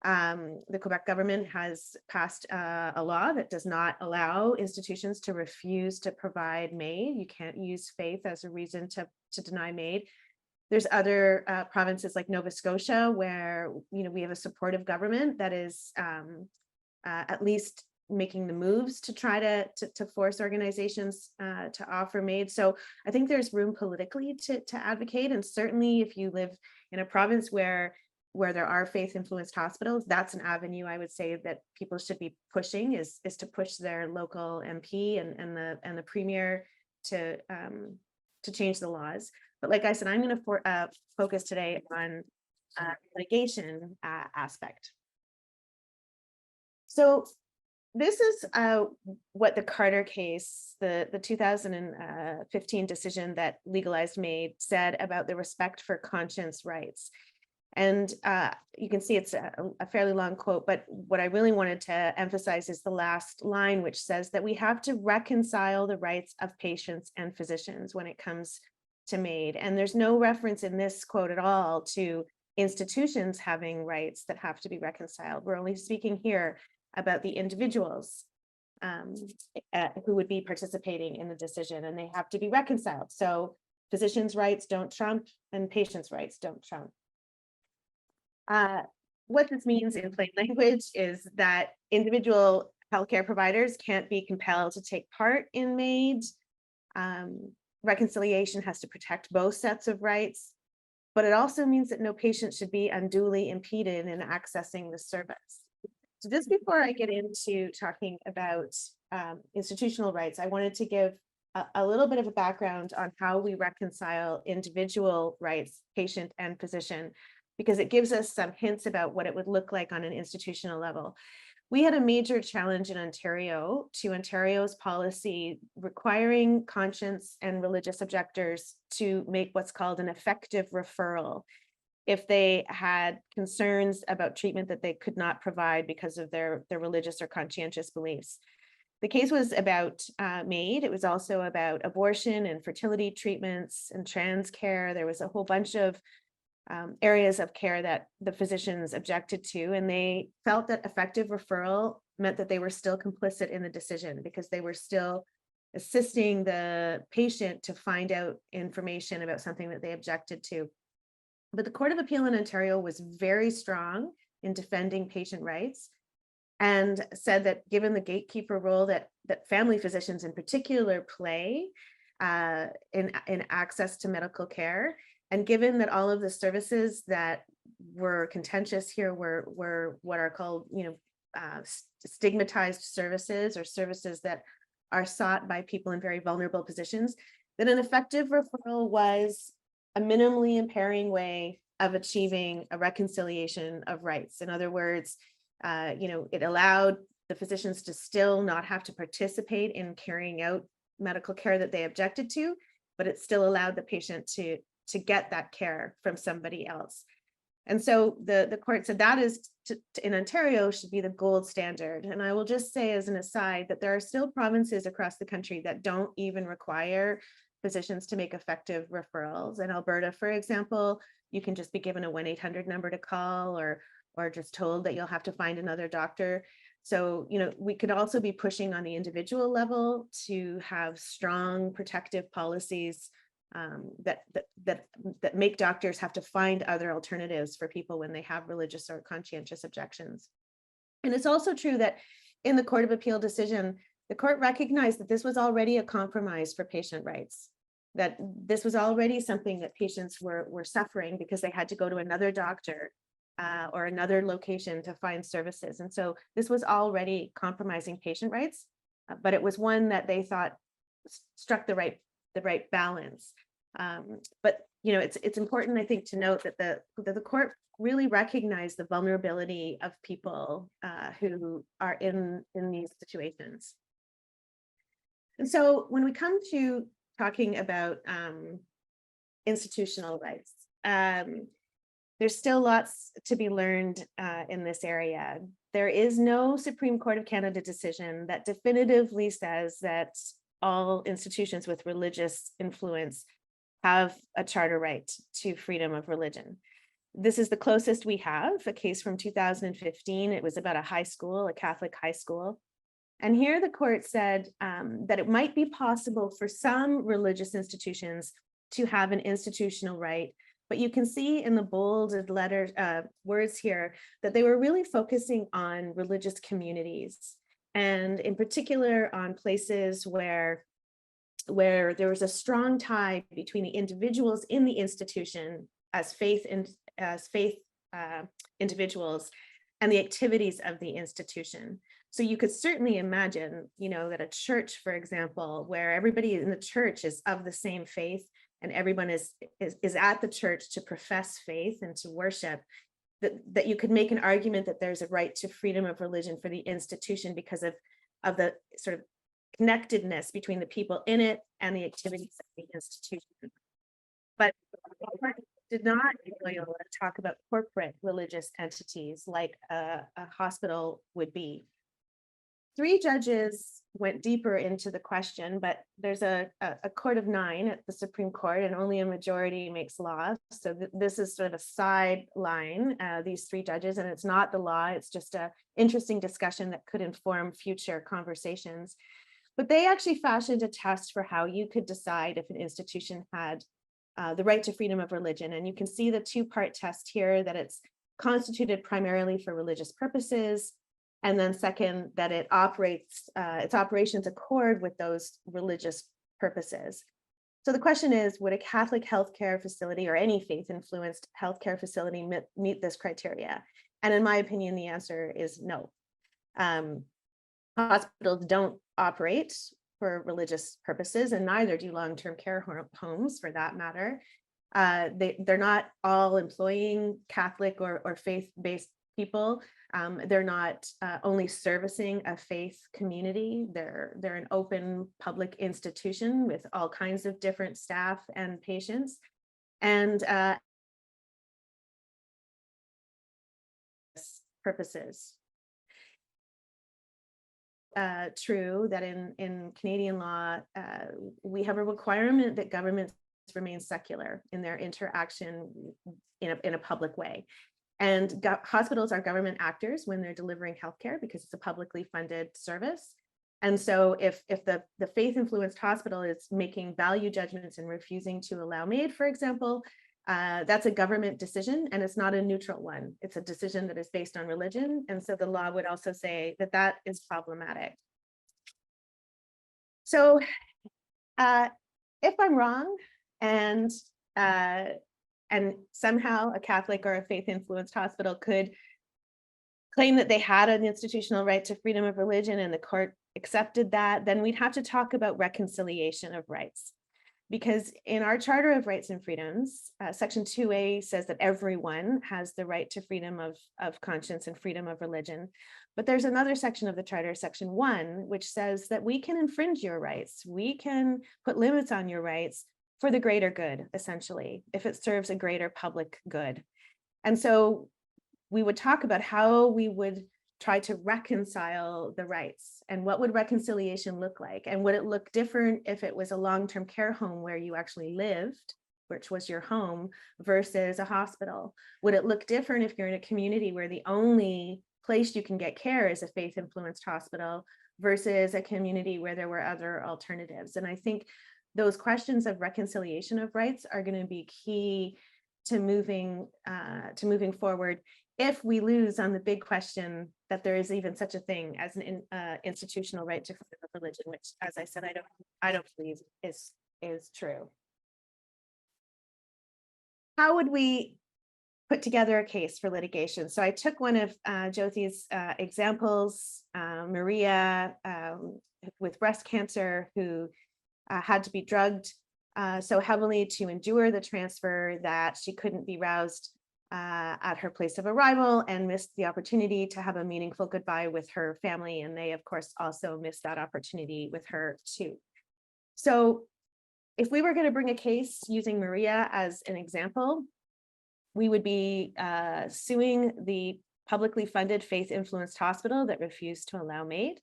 Speaker 5: the Quebec government has passed a law that does not allow institutions to refuse to provide MAID. You can't use faith as a reason to deny MAID. There's other provinces like Nova Scotia where, you know, we have a supportive government that is at least making the moves to try to force organizations to offer MAID. So I think there's room politically to advocate. And certainly if you live in a province where there are faith-influenced hospitals, that's an avenue I would say that people should be pushing, is to push their local MP and the premier to change the laws. But like I said, I'm going to focus today on litigation aspect. So this is what the Carter case, the 2015 decision that legalized MAID, said about the respect for conscience rights. And you can see it's a fairly long quote, but what I really wanted to emphasize is the last line, which says that we have to reconcile the rights of patients and physicians when it comes to MAID. And there's no reference in this quote at all to institutions having rights that have to be reconciled. We're only speaking here about the individuals who would be participating in the decision, and they have to be reconciled. So physicians' rights don't trump and patients' rights don't trump. What this means in plain language is that individual healthcare providers can't be compelled to take part in MAID. Reconciliation has to protect both sets of rights, but it also means that no patient should be unduly impeded in accessing the service. So just before I get into talking about institutional rights, I wanted to give a little bit of a background on how we reconcile individual rights, patient and physician, because it gives us some hints about what it would look like on an institutional level. We had a major challenge in Ontario to Ontario's policy requiring conscience and religious objectors to make what's called an effective referral if they had concerns about treatment that they could not provide because of their religious or conscientious beliefs. The case was about MAID. It was also about abortion and fertility treatments and trans care. There was a whole bunch of areas of care that the physicians objected to, and they felt that effective referral meant that they were still complicit in the decision because they were still assisting the patient to find out information about something that they objected to. But the Court of Appeal in Ontario was very strong in defending patient rights and said that given the gatekeeper role that family physicians in particular play in access to medical care, and given that all of the services that were contentious here were what are called, stigmatized services or services that are sought by people in very vulnerable positions, that an effective referral was a minimally impairing way of achieving a reconciliation of rights. In other words, it allowed the physicians to still not have to participate in carrying out medical care that they objected to, but it still allowed the patient to get that care from somebody else. And so the court said that is in Ontario should be the gold standard. And I will just say as an aside that there are still provinces across the country that don't even require physicians to make effective referrals. In Alberta, for example, you can just be given a 1-800 number to call or just told that you'll have to find another doctor. So, we could also be pushing on the individual level to have strong protective policies that make doctors have to find other alternatives for people when they have religious or conscientious objections. And it's also true that in the Court of Appeal decision, the court recognized that this was already a compromise for patient rights, that this was already something that patients were suffering because they had to go to another doctor or another location to find services. And so this was already compromising patient rights, but it was one that they thought struck the right balance. But it's important, I think, to note that the court really recognized the vulnerability of people who are in these situations. And so when we come to talking about institutional rights, there's still lots to be learned in this area. There is no Supreme Court of Canada decision that definitively says that all institutions with religious influence have a charter right to freedom of religion. This is the closest we have, a case from 2015. It was about a high school, a Catholic high school. And here the court said that it might be possible for some religious institutions to have an institutional right, but you can see in the bolded words here that they were really focusing on religious communities, and in particular on places where there was a strong tie between the individuals in the institution as faith individuals and the activities of the institution. So you could certainly imagine, that a church, for example, where everybody in the church is of the same faith and everyone is at the church to profess faith and to worship, that you could make an argument that there's a right to freedom of religion for the institution because of the sort of connectedness between the people in it and the activities of the institution. But did not in Loyola talk about corporate religious entities like a hospital would be. 3 judges went deeper into the question, but there's a court of 9 at the Supreme Court, and only a majority makes law. So this is sort of a sideline, these 3 judges, and it's not the law. It's just an interesting discussion that could inform future conversations. But they actually fashioned a test for how you could decide if an institution had the right to freedom of religion. And you can see the 2-part test here, that it's constituted primarily for religious purposes. And then second, that it operates, its operations accord with those religious purposes. So the question is, would a Catholic healthcare facility or any faith-influenced healthcare facility meet this criteria? And in my opinion, the answer is no. Hospitals don't operate for religious purposes, and neither do long-term care homes for that matter. They're not all employing Catholic or faith-based people. They're not only servicing a faith community. They're an open public institution with all kinds of different staff and patients. And purposes. True that in Canadian law, we have a requirement that governments remain secular in their interaction in a public way. And hospitals are government actors when they're delivering healthcare because it's a publicly funded service. And so if the faith-influenced hospital is making value judgments and refusing to allow MAID, for example, that's a government decision, and it's not a neutral one. It's a decision that is based on religion. And so the law would also say that that is problematic. So if I'm wrong and somehow a Catholic or a faith-influenced hospital could claim that they had an institutional right to freedom of religion and the court accepted that, then we'd have to talk about reconciliation of rights. Because in our Charter of Rights and Freedoms, Section 2A says that everyone has the right to freedom of conscience and freedom of religion. But there's another section of the Charter, Section 1, which says that we can infringe your rights. We can put limits on your rights for the greater good, essentially, if it serves a greater public good. And so we would talk about how we would try to reconcile the rights, and what would reconciliation look like? And would it look different if it was a long-term care home where you actually lived, which was your home, versus a hospital? Would it look different if you're in a community where the only place you can get care is a faith-influenced hospital versus a community where there were other alternatives? And I think those questions of reconciliation of rights are going to be key to moving forward if we lose on the big question that there is even such a thing as an institutional right to freedom of religion, which, as I said, I don't believe is true. How would we put together a case for litigation? So I took one of Jyothi's examples, Maria with breast cancer, who had to be drugged so heavily to endure the transfer that she couldn't be roused at her place of arrival and missed the opportunity to have a meaningful goodbye with her family. And they, of course, also missed that opportunity with her too. So if we were going to bring a case using Maria as an example, we would be suing the publicly funded faith-influenced hospital that refused to allow MAID.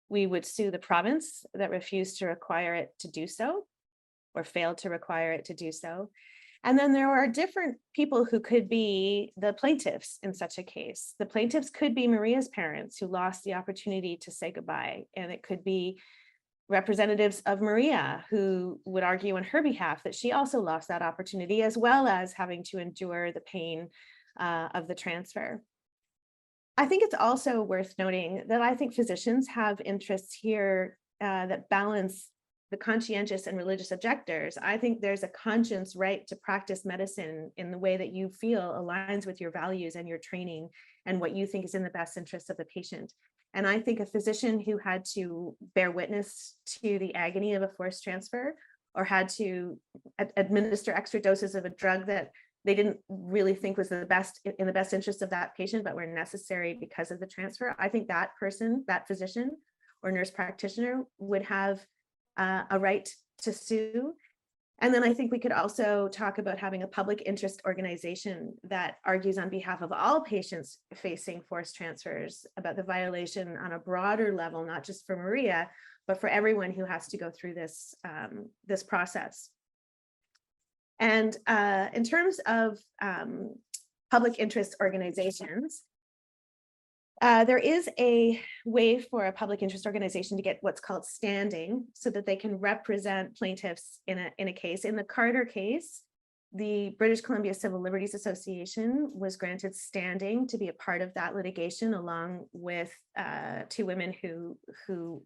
Speaker 5: We would sue the province that refused to require it to do so, or failed to require it to do so. And then there are different people who could be the plaintiffs in such a case. The plaintiffs could be Maria's parents who lost the opportunity to say goodbye. And it could be representatives of Maria who would argue on her behalf that she also lost that opportunity, as well as having to endure the pain of the transfer. I think it's also worth noting that I think physicians have interests here that balance the conscientious and religious objectors. I think there's a conscience right to practice medicine in the way that you feel aligns with your values and your training and what you think is in the best interest of the patient. And I think a physician who had to bear witness to the agony of a forced transfer, or had to administer extra doses of a drug that they didn't really think was in the best interest of that patient, but were necessary because of the transfer, I think that person, that physician or nurse practitioner, would have a right to sue. And then I think we could also talk about having a public interest organization that argues on behalf of all patients facing forced transfers about the violation on a broader level, not just for Maria, but for everyone who has to go through this, this process. And in terms of public interest organizations, there is a way for a public interest organization to get what's called standing so that they can represent plaintiffs in a case. In the Carter case, the British Columbia Civil Liberties Association was granted standing to be a part of that litigation, along with two women who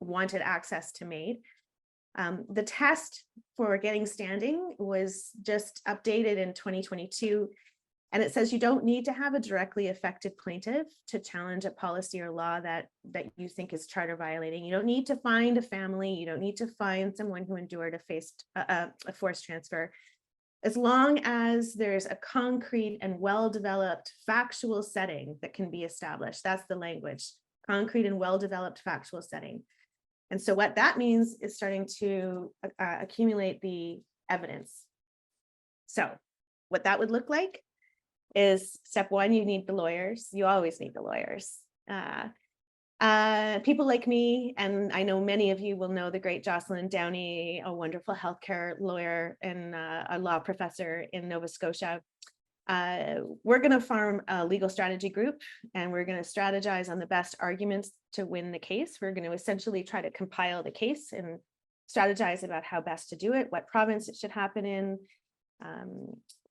Speaker 5: wanted access to MAID. The test for getting standing was just updated in 2022. And it says you don't need to have a directly affected plaintiff to challenge a policy or law that you think is charter violating. You don't need to find a family. You don't need to find someone who endured a forced transfer. As long as there's a concrete and well-developed factual setting that can be established. That's the language, concrete and well-developed factual setting. And so what that means is starting to accumulate the evidence. So what that would look like is step one, you need the lawyers. You always need the lawyers. People like me, and I know many of you will know the great Jocelyn Downey, a wonderful healthcare lawyer and a law professor in Nova Scotia. We're going to form a legal strategy group, and we're going to strategize on the best arguments to win the case. We're going to essentially try to compile the case and strategize about how best to do it, what province it should happen in,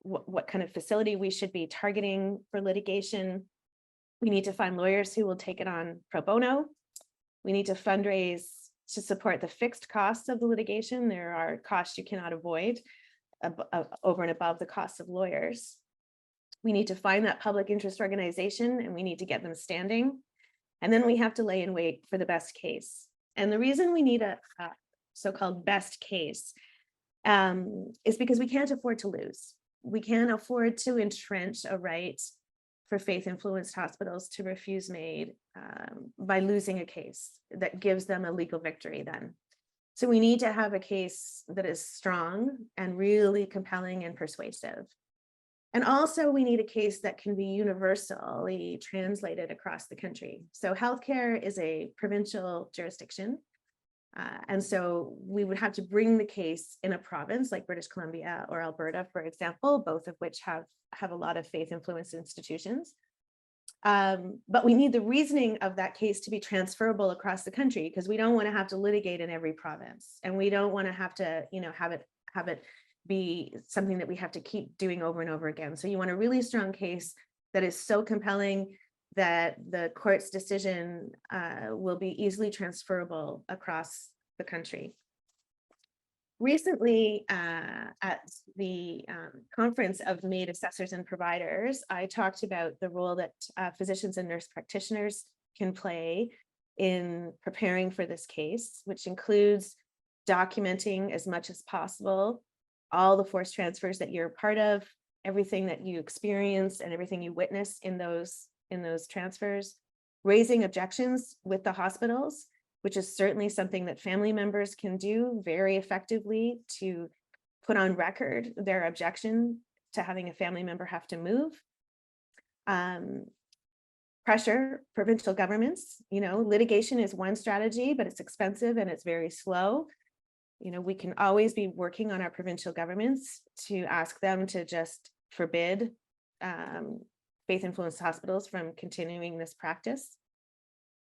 Speaker 5: what kind of facility we should be targeting for litigation. We need to find lawyers who will take it on pro bono. We need to fundraise to support the fixed costs of the litigation. There are costs you cannot avoid over and above the costs of lawyers. We need to find that public interest organization, and we need to get them standing. And then we have to lay in wait for the best case. And the reason we need a so-called best case is because we can't afford to lose. We can't afford to entrench a right for faith-influenced hospitals to refuse MAID by losing a case that gives them a legal victory then. So we need to have a case that is strong and really compelling and persuasive. And also we need a case that can be universally translated across the country. So healthcare is a provincial jurisdiction. And so we would have to bring the case in a province like British Columbia or Alberta, for example, both of which have a lot of faith-influenced institutions. But we need the reasoning of that case to be transferable across the country, because we don't want to have to litigate in every province, and we don't want to have to, have it be something that we have to keep doing over and over again. So you want a really strong case that is so compelling that the court's decision will be easily transferable across the country. Recently, at the conference of MAID assessors and providers, I talked about the role that physicians and nurse practitioners can play in preparing for this case, which includes documenting as much as possible all the forced transfers that you're a part of, everything that you experience and everything you witness in those transfers, raising objections with the hospitals, which is certainly something that family members can do very effectively to put on record their objection to having a family member have to move. Pressure provincial governments, litigation is one strategy, but it's expensive and it's very slow. We can always be working on our provincial governments to ask them to just forbid faith-influenced hospitals from continuing this practice.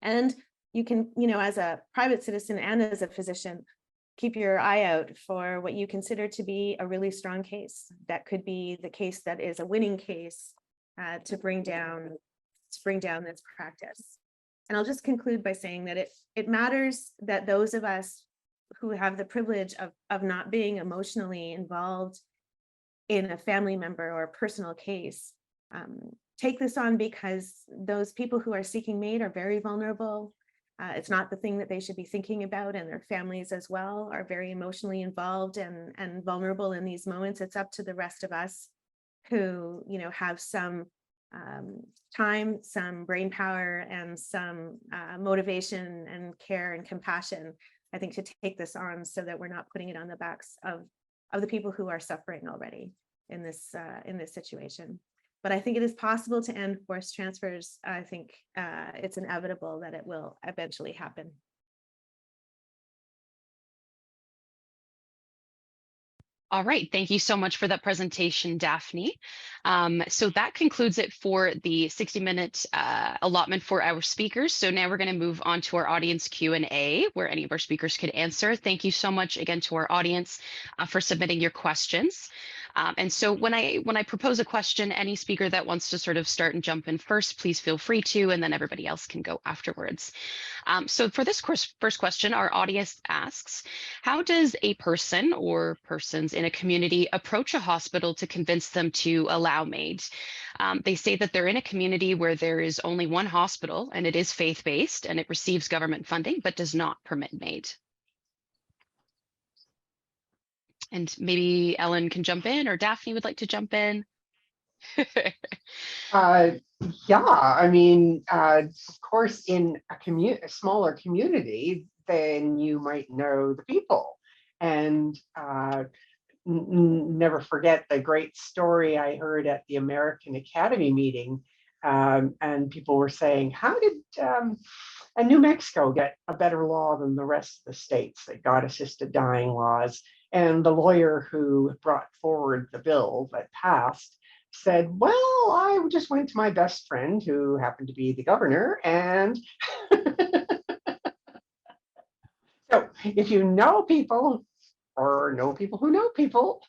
Speaker 5: And you can, as a private citizen and as a physician, keep your eye out for what you consider to be a really strong case. That could be the case that is a winning case to bring down this practice. And I'll just conclude by saying that it matters that those of us who have the privilege of not being emotionally involved in a family member or a personal case take this on, because those people who are seeking MAID are very vulnerable. It's not the thing that they should be thinking about, and their families as well are very emotionally involved and vulnerable in these moments. It's up to the rest of us who, have some time, some brain power, and some motivation and care and compassion, I think, to take this on so that we're not putting it on the backs of the people who are suffering already in this situation. But I think it is possible to end forced transfers. I think it's inevitable that it will eventually happen.
Speaker 3: All right, thank you so much for that presentation, Daphne. So that concludes it for the 60-minute allotment for our speakers. So now we're going to move on to our audience Q&A, where any of our speakers could answer. Thank you so much again to our audience for submitting your questions. And so when I propose a question, any speaker that wants to sort of start and jump in first, please feel free to, and then everybody else can go afterwards. So for this first question, our audience asks, how does a person or persons in a community approach a hospital to convince them to allow MAID? They say that they're in a community where there is only one hospital and it is faith-based and it receives government funding, but does not permit MAID. And maybe Ellen can jump in, or Daphne would like to jump in.
Speaker 4: Yeah, I mean, of course, in a smaller community, then you might know the people. And never forget the great story I heard at the American Academy meeting. And people were saying, how did New Mexico get a better law than the rest of the states that got assisted dying laws? And the lawyer who brought forward the bill that passed said, well, I just went to my best friend who happened to be the governor. And so if you know people or know people who know people.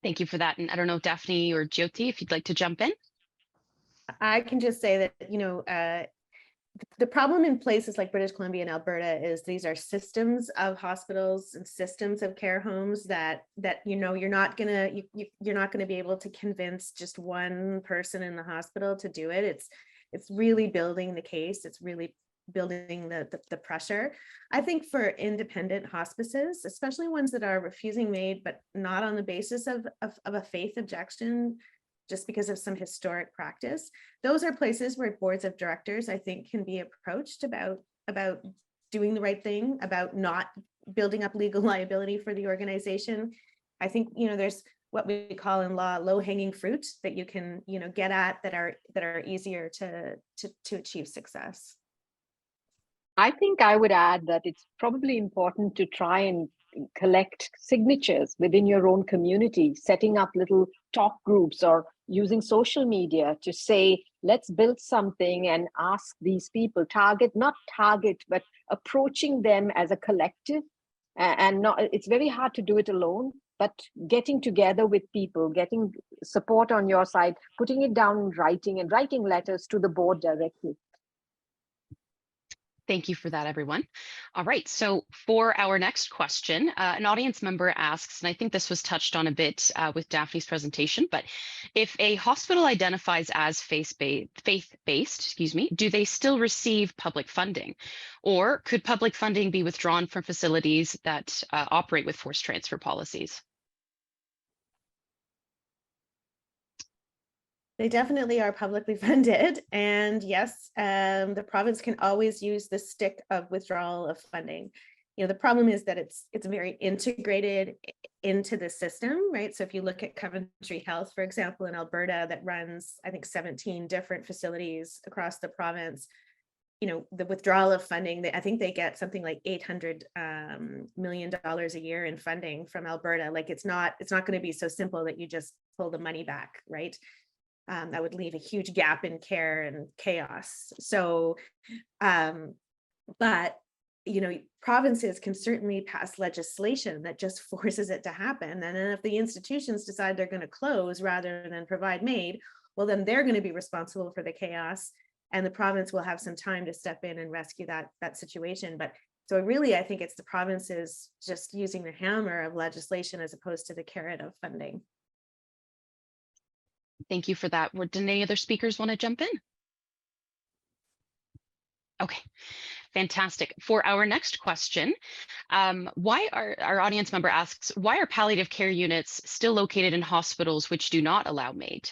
Speaker 3: Thank you for that. And I don't know, Daphne or Jyothi, if you'd like to jump in.
Speaker 5: I can just say that, the problem in places like British Columbia and Alberta is these are systems of hospitals and systems of care homes that you're not gonna be able to convince just one person in the hospital to do it. It's really building the case. It's really building the pressure. I think for independent hospices, especially ones that are refusing MAID, but not on the basis of a faith objection, just because of some historic practice. Those are places where boards of directors, I think, can be approached about doing the right thing, about not building up legal liability for the organization. I think, there's what we call in law low-hanging fruit that you can, get at that are easier to achieve success.
Speaker 2: I think I would add that it's probably important to try and collect signatures within your own community, setting up little talk groups or using social media to say, let's build something and ask these people, not target, but approaching them as a collective. And not, it's very hard to do it alone, but getting together with people, getting support on your side, putting it down in writing and writing letters to the board directly.
Speaker 3: Thank you for that, everyone. All right, so for our next question, an audience member asks, and I think this was touched on a bit with Daphne's presentation, but if a hospital identifies as faith-based, do they still receive public funding? Or could public funding be withdrawn from facilities that operate with forced transfer policies?
Speaker 5: They definitely are publicly funded. And yes, the province can always use the stick of withdrawal of funding. The problem is that it's very integrated into the system, right? So if you look at Coventry Health, for example, in Alberta, that runs, I think, 17 different facilities across the province, the withdrawal of funding, I think they get something like $800 million a year in funding from Alberta. Like it's not going to be so simple that you just pull the money back, right? That would leave a huge gap in care and chaos. So, but, provinces can certainly pass legislation that just forces it to happen. And then if the institutions decide they're going to close rather than provide MAID, well, then they're going to be responsible for the chaos, and the province will have some time to step in and rescue that situation. But so really, I think it's the provinces just using the hammer of legislation as opposed to the carrot of funding.
Speaker 3: Thank you for that. Did any other speakers want to jump in? Okay, fantastic. For our next question, why our audience member asks, why are palliative care units still located in hospitals which do not allow MAID?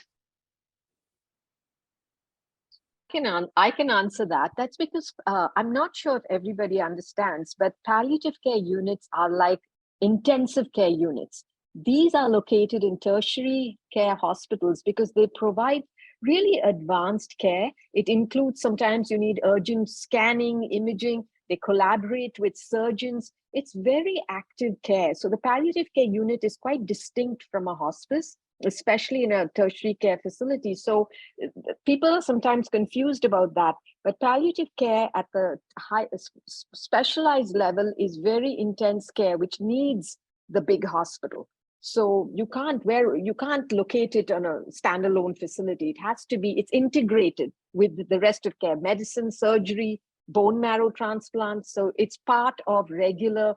Speaker 2: I can answer that. That's because I'm not sure if everybody understands, but palliative care units are like intensive care units. These are located in tertiary care hospitals because they provide really advanced care. It includes sometimes you need urgent scanning, imaging. They collaborate with surgeons. It's very active care. So the palliative care unit is quite distinct from a hospice, especially in a tertiary care facility. So people are sometimes confused about that. But palliative care at the high specialized level is very intense care, which needs the big hospital. So you can't locate it on a standalone facility. It has to be, it's integrated with the rest of care, medicine, surgery, bone marrow transplant. So it's part of regular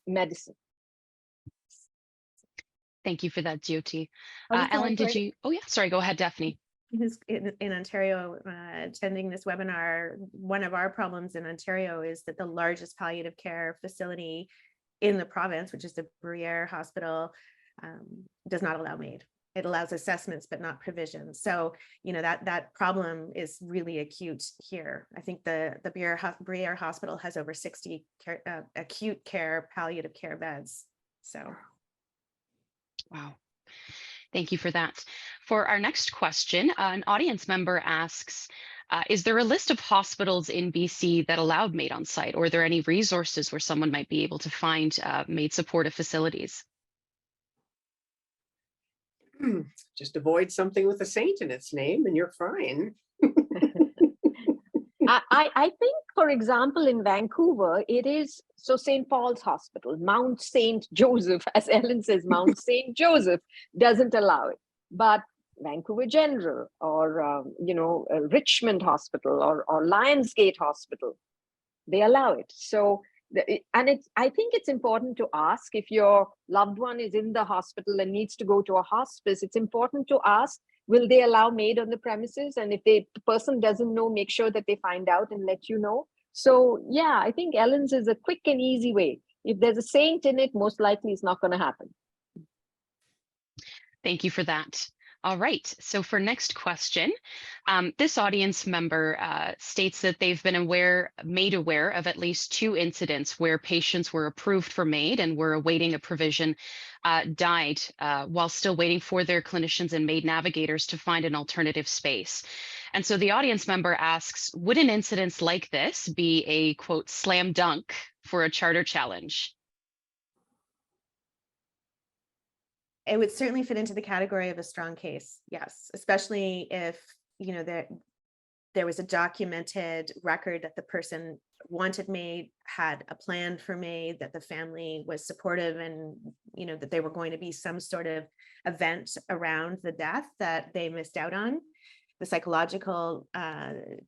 Speaker 2: medicine.
Speaker 3: Thank you for that, Jyothi.
Speaker 5: I'll just
Speaker 3: Ellen,
Speaker 5: add,
Speaker 3: did
Speaker 5: right,
Speaker 3: you? Oh yeah, sorry. Go ahead, Daphne.
Speaker 5: who's in Ontario attending this webinar, one of our problems in Ontario is that the largest palliative care facility in the province, which is the Bruyere Hospital, does not allow MAID. It allows assessments, but not provision. So, you know, that problem is really acute here. I think the Bruyere Hospital has over 60 acute care, palliative care beds. So.
Speaker 3: Wow. Thank you for that. For our next question, an audience member asks, is there a list of hospitals in BC that allowed MAID on site, or are there any resources where someone might be able to find MAID supportive facilities?
Speaker 6: Just avoid something with a saint in its name and you're fine.
Speaker 2: I think, for example, in Vancouver, it is, so St. Paul's Hospital, Mount St. Joseph, as Ellen says, Mount St. Joseph doesn't allow it. But Vancouver General or, Richmond Hospital or Lionsgate Hospital, they allow it. So, I think it's important to ask if your loved one is in the hospital and needs to go to a hospice. It's important to ask, will they allow MAID on the premises? And if the person doesn't know, make sure that they find out and let you know. So yeah, I think Ellen's is a quick and easy way. If there's a saint in it, most likely it's not going to happen.
Speaker 3: Thank you for that. All right, so for next question, this audience member states that they've been made aware of at least 2 incidents where patients were approved for MAID and were awaiting a provision, died while still waiting for their clinicians and MAID navigators to find an alternative space. And so the audience member asks, would an incident like this be a, quote, slam dunk for a charter challenge?
Speaker 5: It would certainly fit into the category of a strong case, yes, especially if, you know, there was a documented record that the person wanted MAID, had a plan for MAID, that the family was supportive, and, you know, that there were going to be some sort of event around the death that they missed out on. The psychological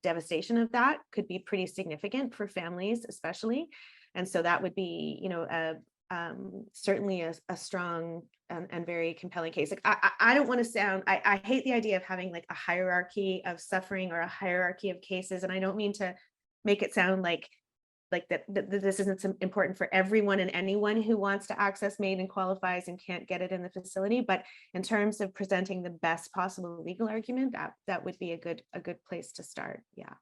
Speaker 5: devastation of that could be pretty significant for families, especially. And so that would be, you know, certainly a strong and very compelling case. Like I don't want to sound, I hate the idea of having like a hierarchy of suffering or a hierarchy of cases. And I don't mean to make it sound like that this isn't important for everyone and anyone who wants to access MAID and qualifies and can't get it in the facility. But in terms of presenting the best possible legal argument, that would be a good place to start. Yeah.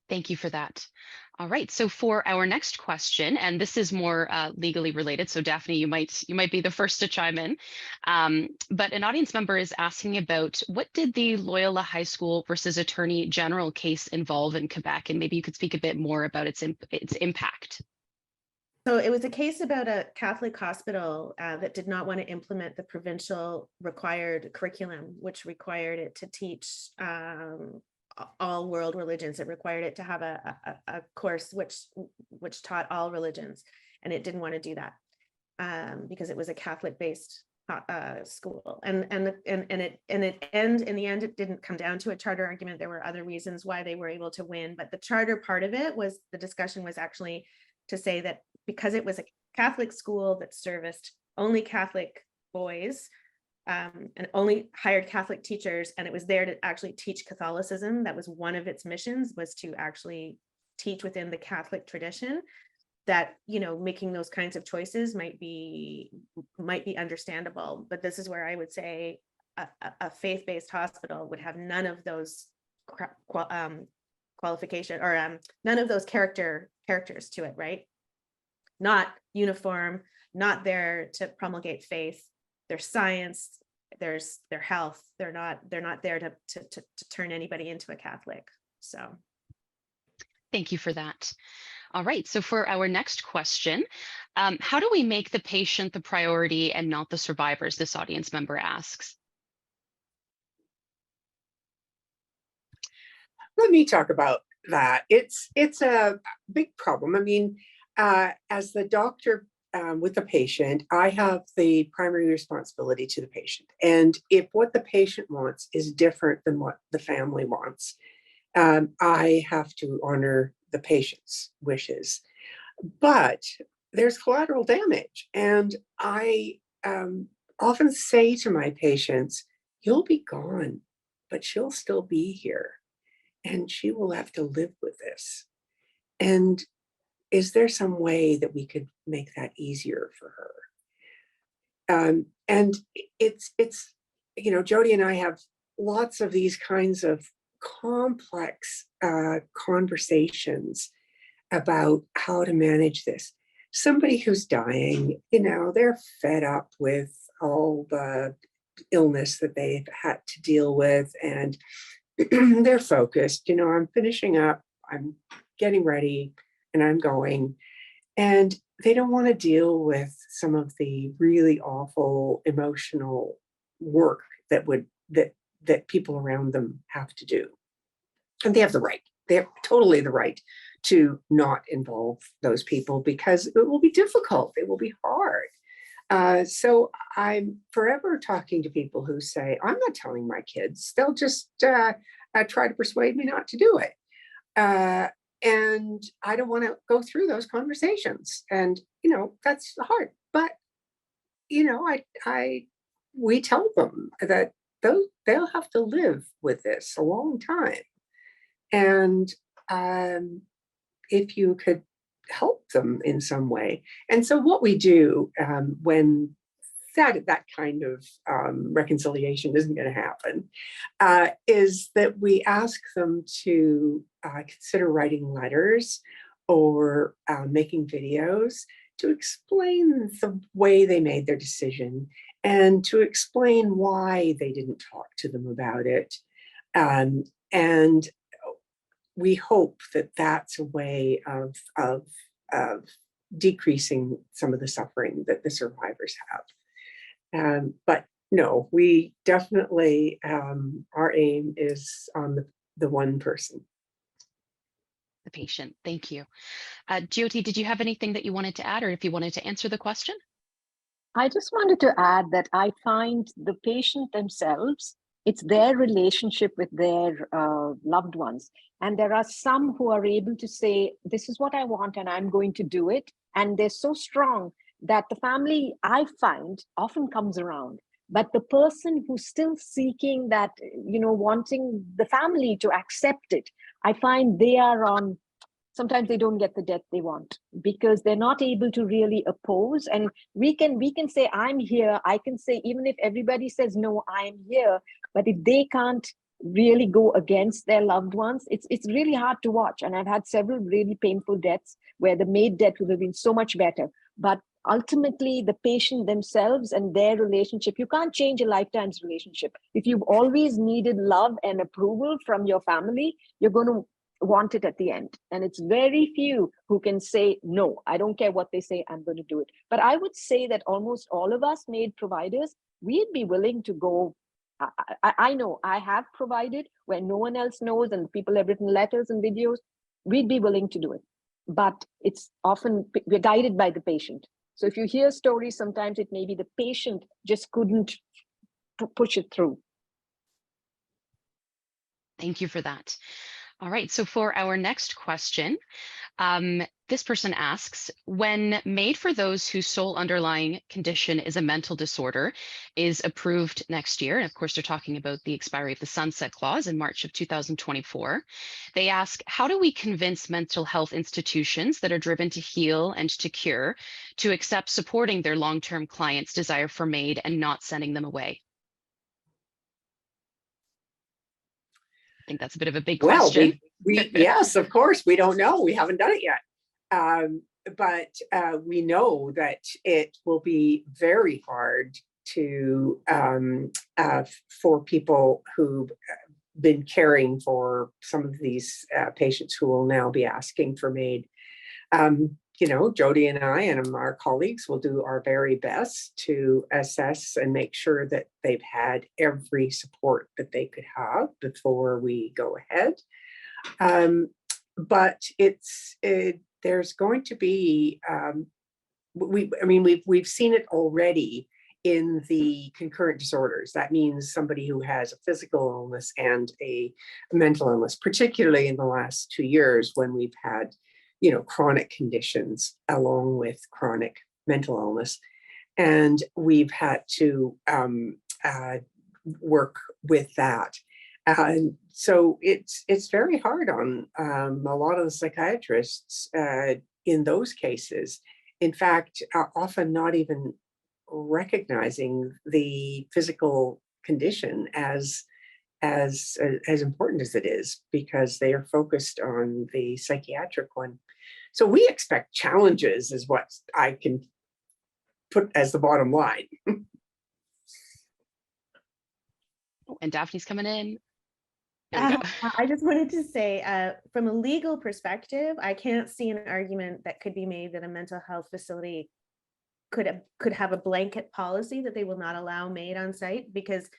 Speaker 3: Thank you for that. All right, so for our next question, and this is more legally related, so Daphne, you might be the first to chime in, but an audience member is asking about what did the Loyola High School versus Attorney General case involve in Quebec, and maybe you could speak a bit more about its impact.
Speaker 5: So it was a case about a Catholic hospital that did not want to implement the provincial required curriculum, which required it to teach all world religions. It required it to have a course which taught all religions, and it didn't want to do that because it was a Catholic based school. And in the end, it didn't come down to a charter argument. There were other reasons why they were able to win, but the charter part of it was, the discussion was actually to say that because it was a Catholic school that serviced only Catholic boys, and only hired Catholic teachers, and it was there to actually teach Catholicism. That was one of its missions, was to actually teach within the Catholic tradition. That, you know, making those kinds of choices might be understandable, but this is where I would say a faith-based hospital would have none of those qualification or none of those characters to it, right? not uniform, not there to promulgate faith. There's science, there's their health. They're not there to turn anybody into a Catholic. So
Speaker 3: Thank you for that. All right, so for our next question, how do we make the patient the priority and not the survivors? This audience member asks.
Speaker 6: Let me talk about that. It's a big problem. I mean, as the doctor with the patient, I have the primary responsibility to the patient. And if what the patient wants is different than what the family wants, I have to honor the patient's wishes. But there's collateral damage. And I often say to my patients, you'll be gone, but she'll still be here. And she will have to live with this. And is there some way that we could make that easier for her? And it's Jyoti and I have lots of these kinds of complex conversations about how to manage this. Somebody who's dying, they're fed up with all the illness that they've had to deal with, and they're focused. I'm finishing up, I'm getting ready, and I'm going. And they don't want to deal with some of the really awful emotional work that people around them have to do. And they have the right. They have totally the right to not involve those people, because it will be difficult. It will be hard. So I'm forever talking to people who say, I'm not telling my kids. They'll just try to persuade me not to do it. And I don't want to go through those conversations. And, that's hard. But, we tell them that they'll have to live with this a long time. And if you could help them in some way. And so what we do when that kind of reconciliation isn't going to happen is that we ask them to consider writing letters or making videos to explain the way they made their decision and to explain why they didn't talk to them about it. And we hope that that's a way of decreasing some of the suffering that the survivors have. But no, we definitely, our aim is on the one person.
Speaker 3: The patient. Thank you. Jyothi, did you have anything that you wanted to add, or if you wanted to answer the question?
Speaker 2: I just wanted to add that I find the patient themselves, it's their relationship with their loved ones. And there are some who are able to say, this is what I want and I'm going to do it. And they're so strong that the family, I find, often comes around. But the person who's still seeking that, wanting the family to accept it, I find they are on, sometimes they don't get the death they want because they're not able to really oppose. And we can say, I'm here. I can say, even if everybody says, no, I'm here. But if they can't really go against their loved ones, it's really hard to watch. And I've had several really painful deaths where the maid death would have been so much better. But ultimately, the patient themselves and their relationship, you can't change a lifetime's relationship. If you've always needed love and approval from your family, you're going to want it at the end. And it's very few who can say, no, I don't care what they say, I'm going to do it. But I would say that almost all of us maid providers, we'd be willing to go. I know I have provided where no one else knows and people have written letters and videos. We'd be willing to do it. But it's often, we're guided by the patient. So if you hear stories, sometimes it may be the patient just couldn't push it through.
Speaker 3: Thank you for that. All right, so for our next question, this person asks, when Made for Those whose sole underlying condition is a mental disorder is approved next year, and of course they're talking about the expiry of the sunset clause in March of 2024, they ask, how do we convince mental health institutions that are driven to heal and to cure to accept supporting their long-term clients' desire for Made and not sending them away? I think that's a bit of a big question.
Speaker 6: We yes, of course, we don't know. We haven't done it yet. but we know that it will be very hard to for people who've been caring for some of these patients who will now be asking for MAID. You know, Jyothi and I and our colleagues will do our very best to assess and make sure that they've had every support that they could have before we go ahead. But there's going to be, we've seen it already in the concurrent disorders. That means somebody who has a physical illness and a mental illness, particularly in the last 2 years when we've had, you know, chronic conditions along with chronic mental illness. And we've had to work with that. So it's very hard on a lot of the psychiatrists in those cases. In fact, often not even recognizing the physical condition as important as it is, because they are focused on the psychiatric one. So we expect challenges, is what I can put as the bottom line.
Speaker 3: And Daphne's coming in. There we go.
Speaker 5: I just wanted to say, from a legal perspective, I can't see an argument that could be made that a mental health facility could have a blanket policy that they will not allow MAID on site, because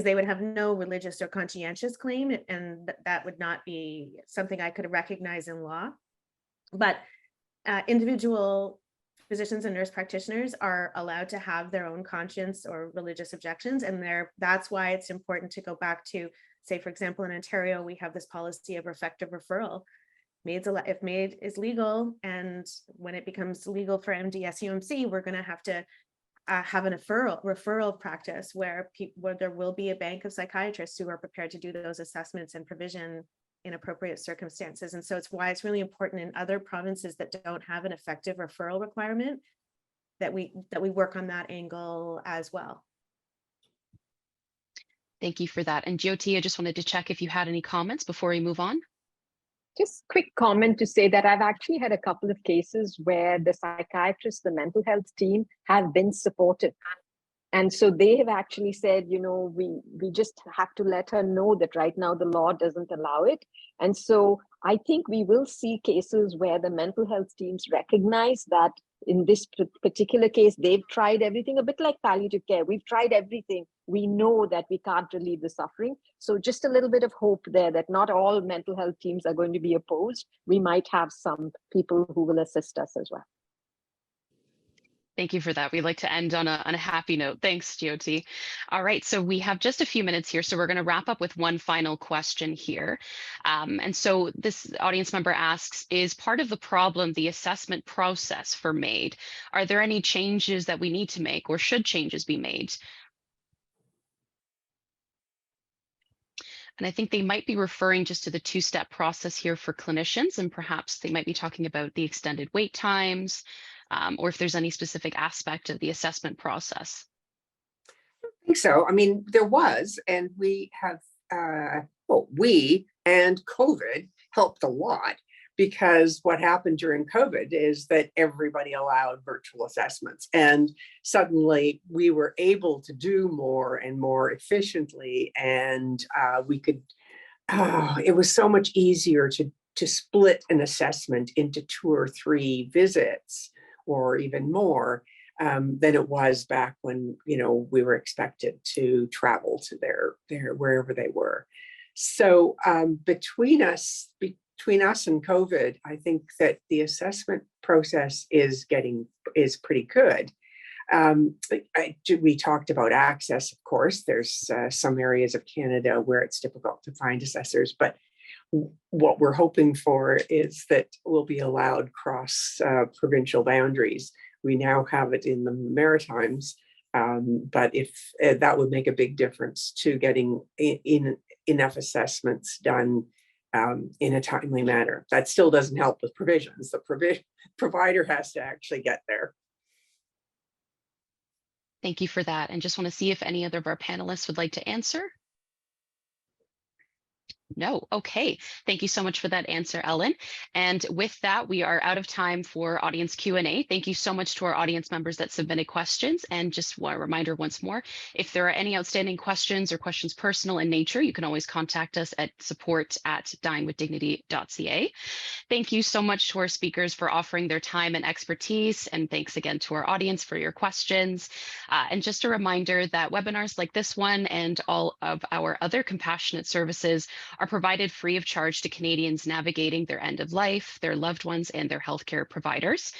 Speaker 5: they would have no religious or conscientious claim, and that would not be something I could recognize in law. But individual physicians and nurse practitioners are allowed to have their own conscience or religious objections, and that's why it's important to go back to, say, for example, in Ontario, we have this policy of effective referral. If MAID is legal, and when it becomes legal for MDS-UMC, we're going to have to have an referral practice where there will be a bank of psychiatrists who are prepared to do those assessments and provision in appropriate circumstances. And so it's why it's really important in other provinces that don't have an effective referral requirement that we work on that angle as well.
Speaker 3: Thank you for that. And Jyothi, I just wanted to check if you had any comments before we move on.
Speaker 2: Just quick comment to say that I've actually had a couple of cases where the psychiatrists, the mental health team have been supportive. And so they have actually said, you know, we just have to let her know that right now the law doesn't allow it. And so I think we will see cases where the mental health teams recognize that in this particular case, they've tried everything, a bit like palliative care. We've tried everything. We know that we can't relieve the suffering. So just a little bit of hope there that not all mental health teams are going to be opposed. We might have some people who will assist us as well.
Speaker 3: Thank you for that. We'd like to end on a happy note. Thanks, Jyothi. All right, so we have just a few minutes here, so we're going to wrap up with one final question here. And so this audience member asks, is part of the problem the assessment process for MAID? Are there any changes that we need to make, or should changes be made? And I think they might be referring just to the two-step process here for clinicians, and perhaps they might be talking about the extended wait times, or if there's any specific aspect of the assessment process.
Speaker 6: I think so. I mean, there was, and we have, we and COVID helped a lot, because what happened during COVID is that everybody allowed virtual assessments, and suddenly we were able to do more and more efficiently, and we could, it was so much easier to split an assessment into 2 or 3 visits or even more than it was back when, you know, we were expected to travel to their wherever they were. So between us and COVID, I think that the assessment process is pretty good. We talked about access, of course. There's some areas of Canada where it's difficult to find assessors, but what we're hoping for is that we'll be allowed cross provincial boundaries. We now have it in the Maritimes, but if that would make a big difference to getting enough assessments done in a timely manner. That still doesn't help with provisions. The provider has to actually get there.
Speaker 3: Thank you for that. And just want to see if any other of our panelists would like to answer. No. Okay. Thank you so much for that answer, Ellen. And with that, we are out of time for audience Q&A. Thank you so much to our audience members that submitted questions. And just a reminder once more, if there are any outstanding questions or questions personal in nature, you can always contact us at support@dyingwithdignity.ca. Thank you so much to our speakers for offering their time and expertise. And thanks again to our audience for your questions. And just a reminder that webinars like this one and all of our other compassionate services are provided free of charge to Canadians navigating their end of life, their loved ones, and their healthcare providers.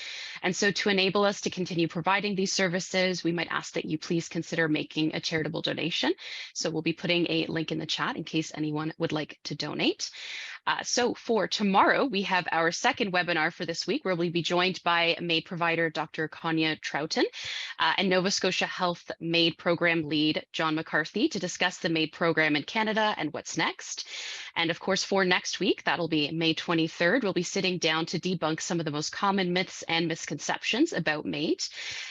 Speaker 3: And so to enable us to continue providing these services, we might ask that you please consider making a charitable donation. So we'll be putting a link in the chat in case anyone would like to donate. So for tomorrow, we have our second webinar for this week, where we'll be joined by MAID provider Dr. Konya Troughton and Nova Scotia Health MAID program lead John McCarthy to discuss the MAID program in Canada and what's next. And of course, for next week, that'll be May 23rd, we'll be sitting down to debunk some of the most common myths and misconceptions about MAID.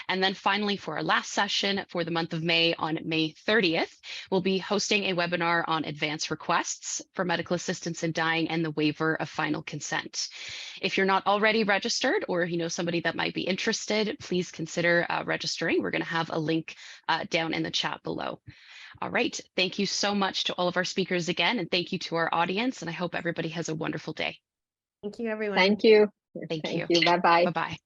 Speaker 3: And then finally, for our last session for the month of May on May 30th, we'll be hosting a webinar on advance requests for medical assistance in dying and the waiver of final consent. If you're not already registered, or if you know somebody that might be interested, please consider registering. We're going to have a link down in the chat below. All right. Thank you so much to all of our speakers again, and thank you to our audience. And I hope everybody has a wonderful day.
Speaker 5: Thank you, everyone.
Speaker 2: Thank you.
Speaker 3: Thank you.
Speaker 2: Bye-bye.
Speaker 3: Bye-bye.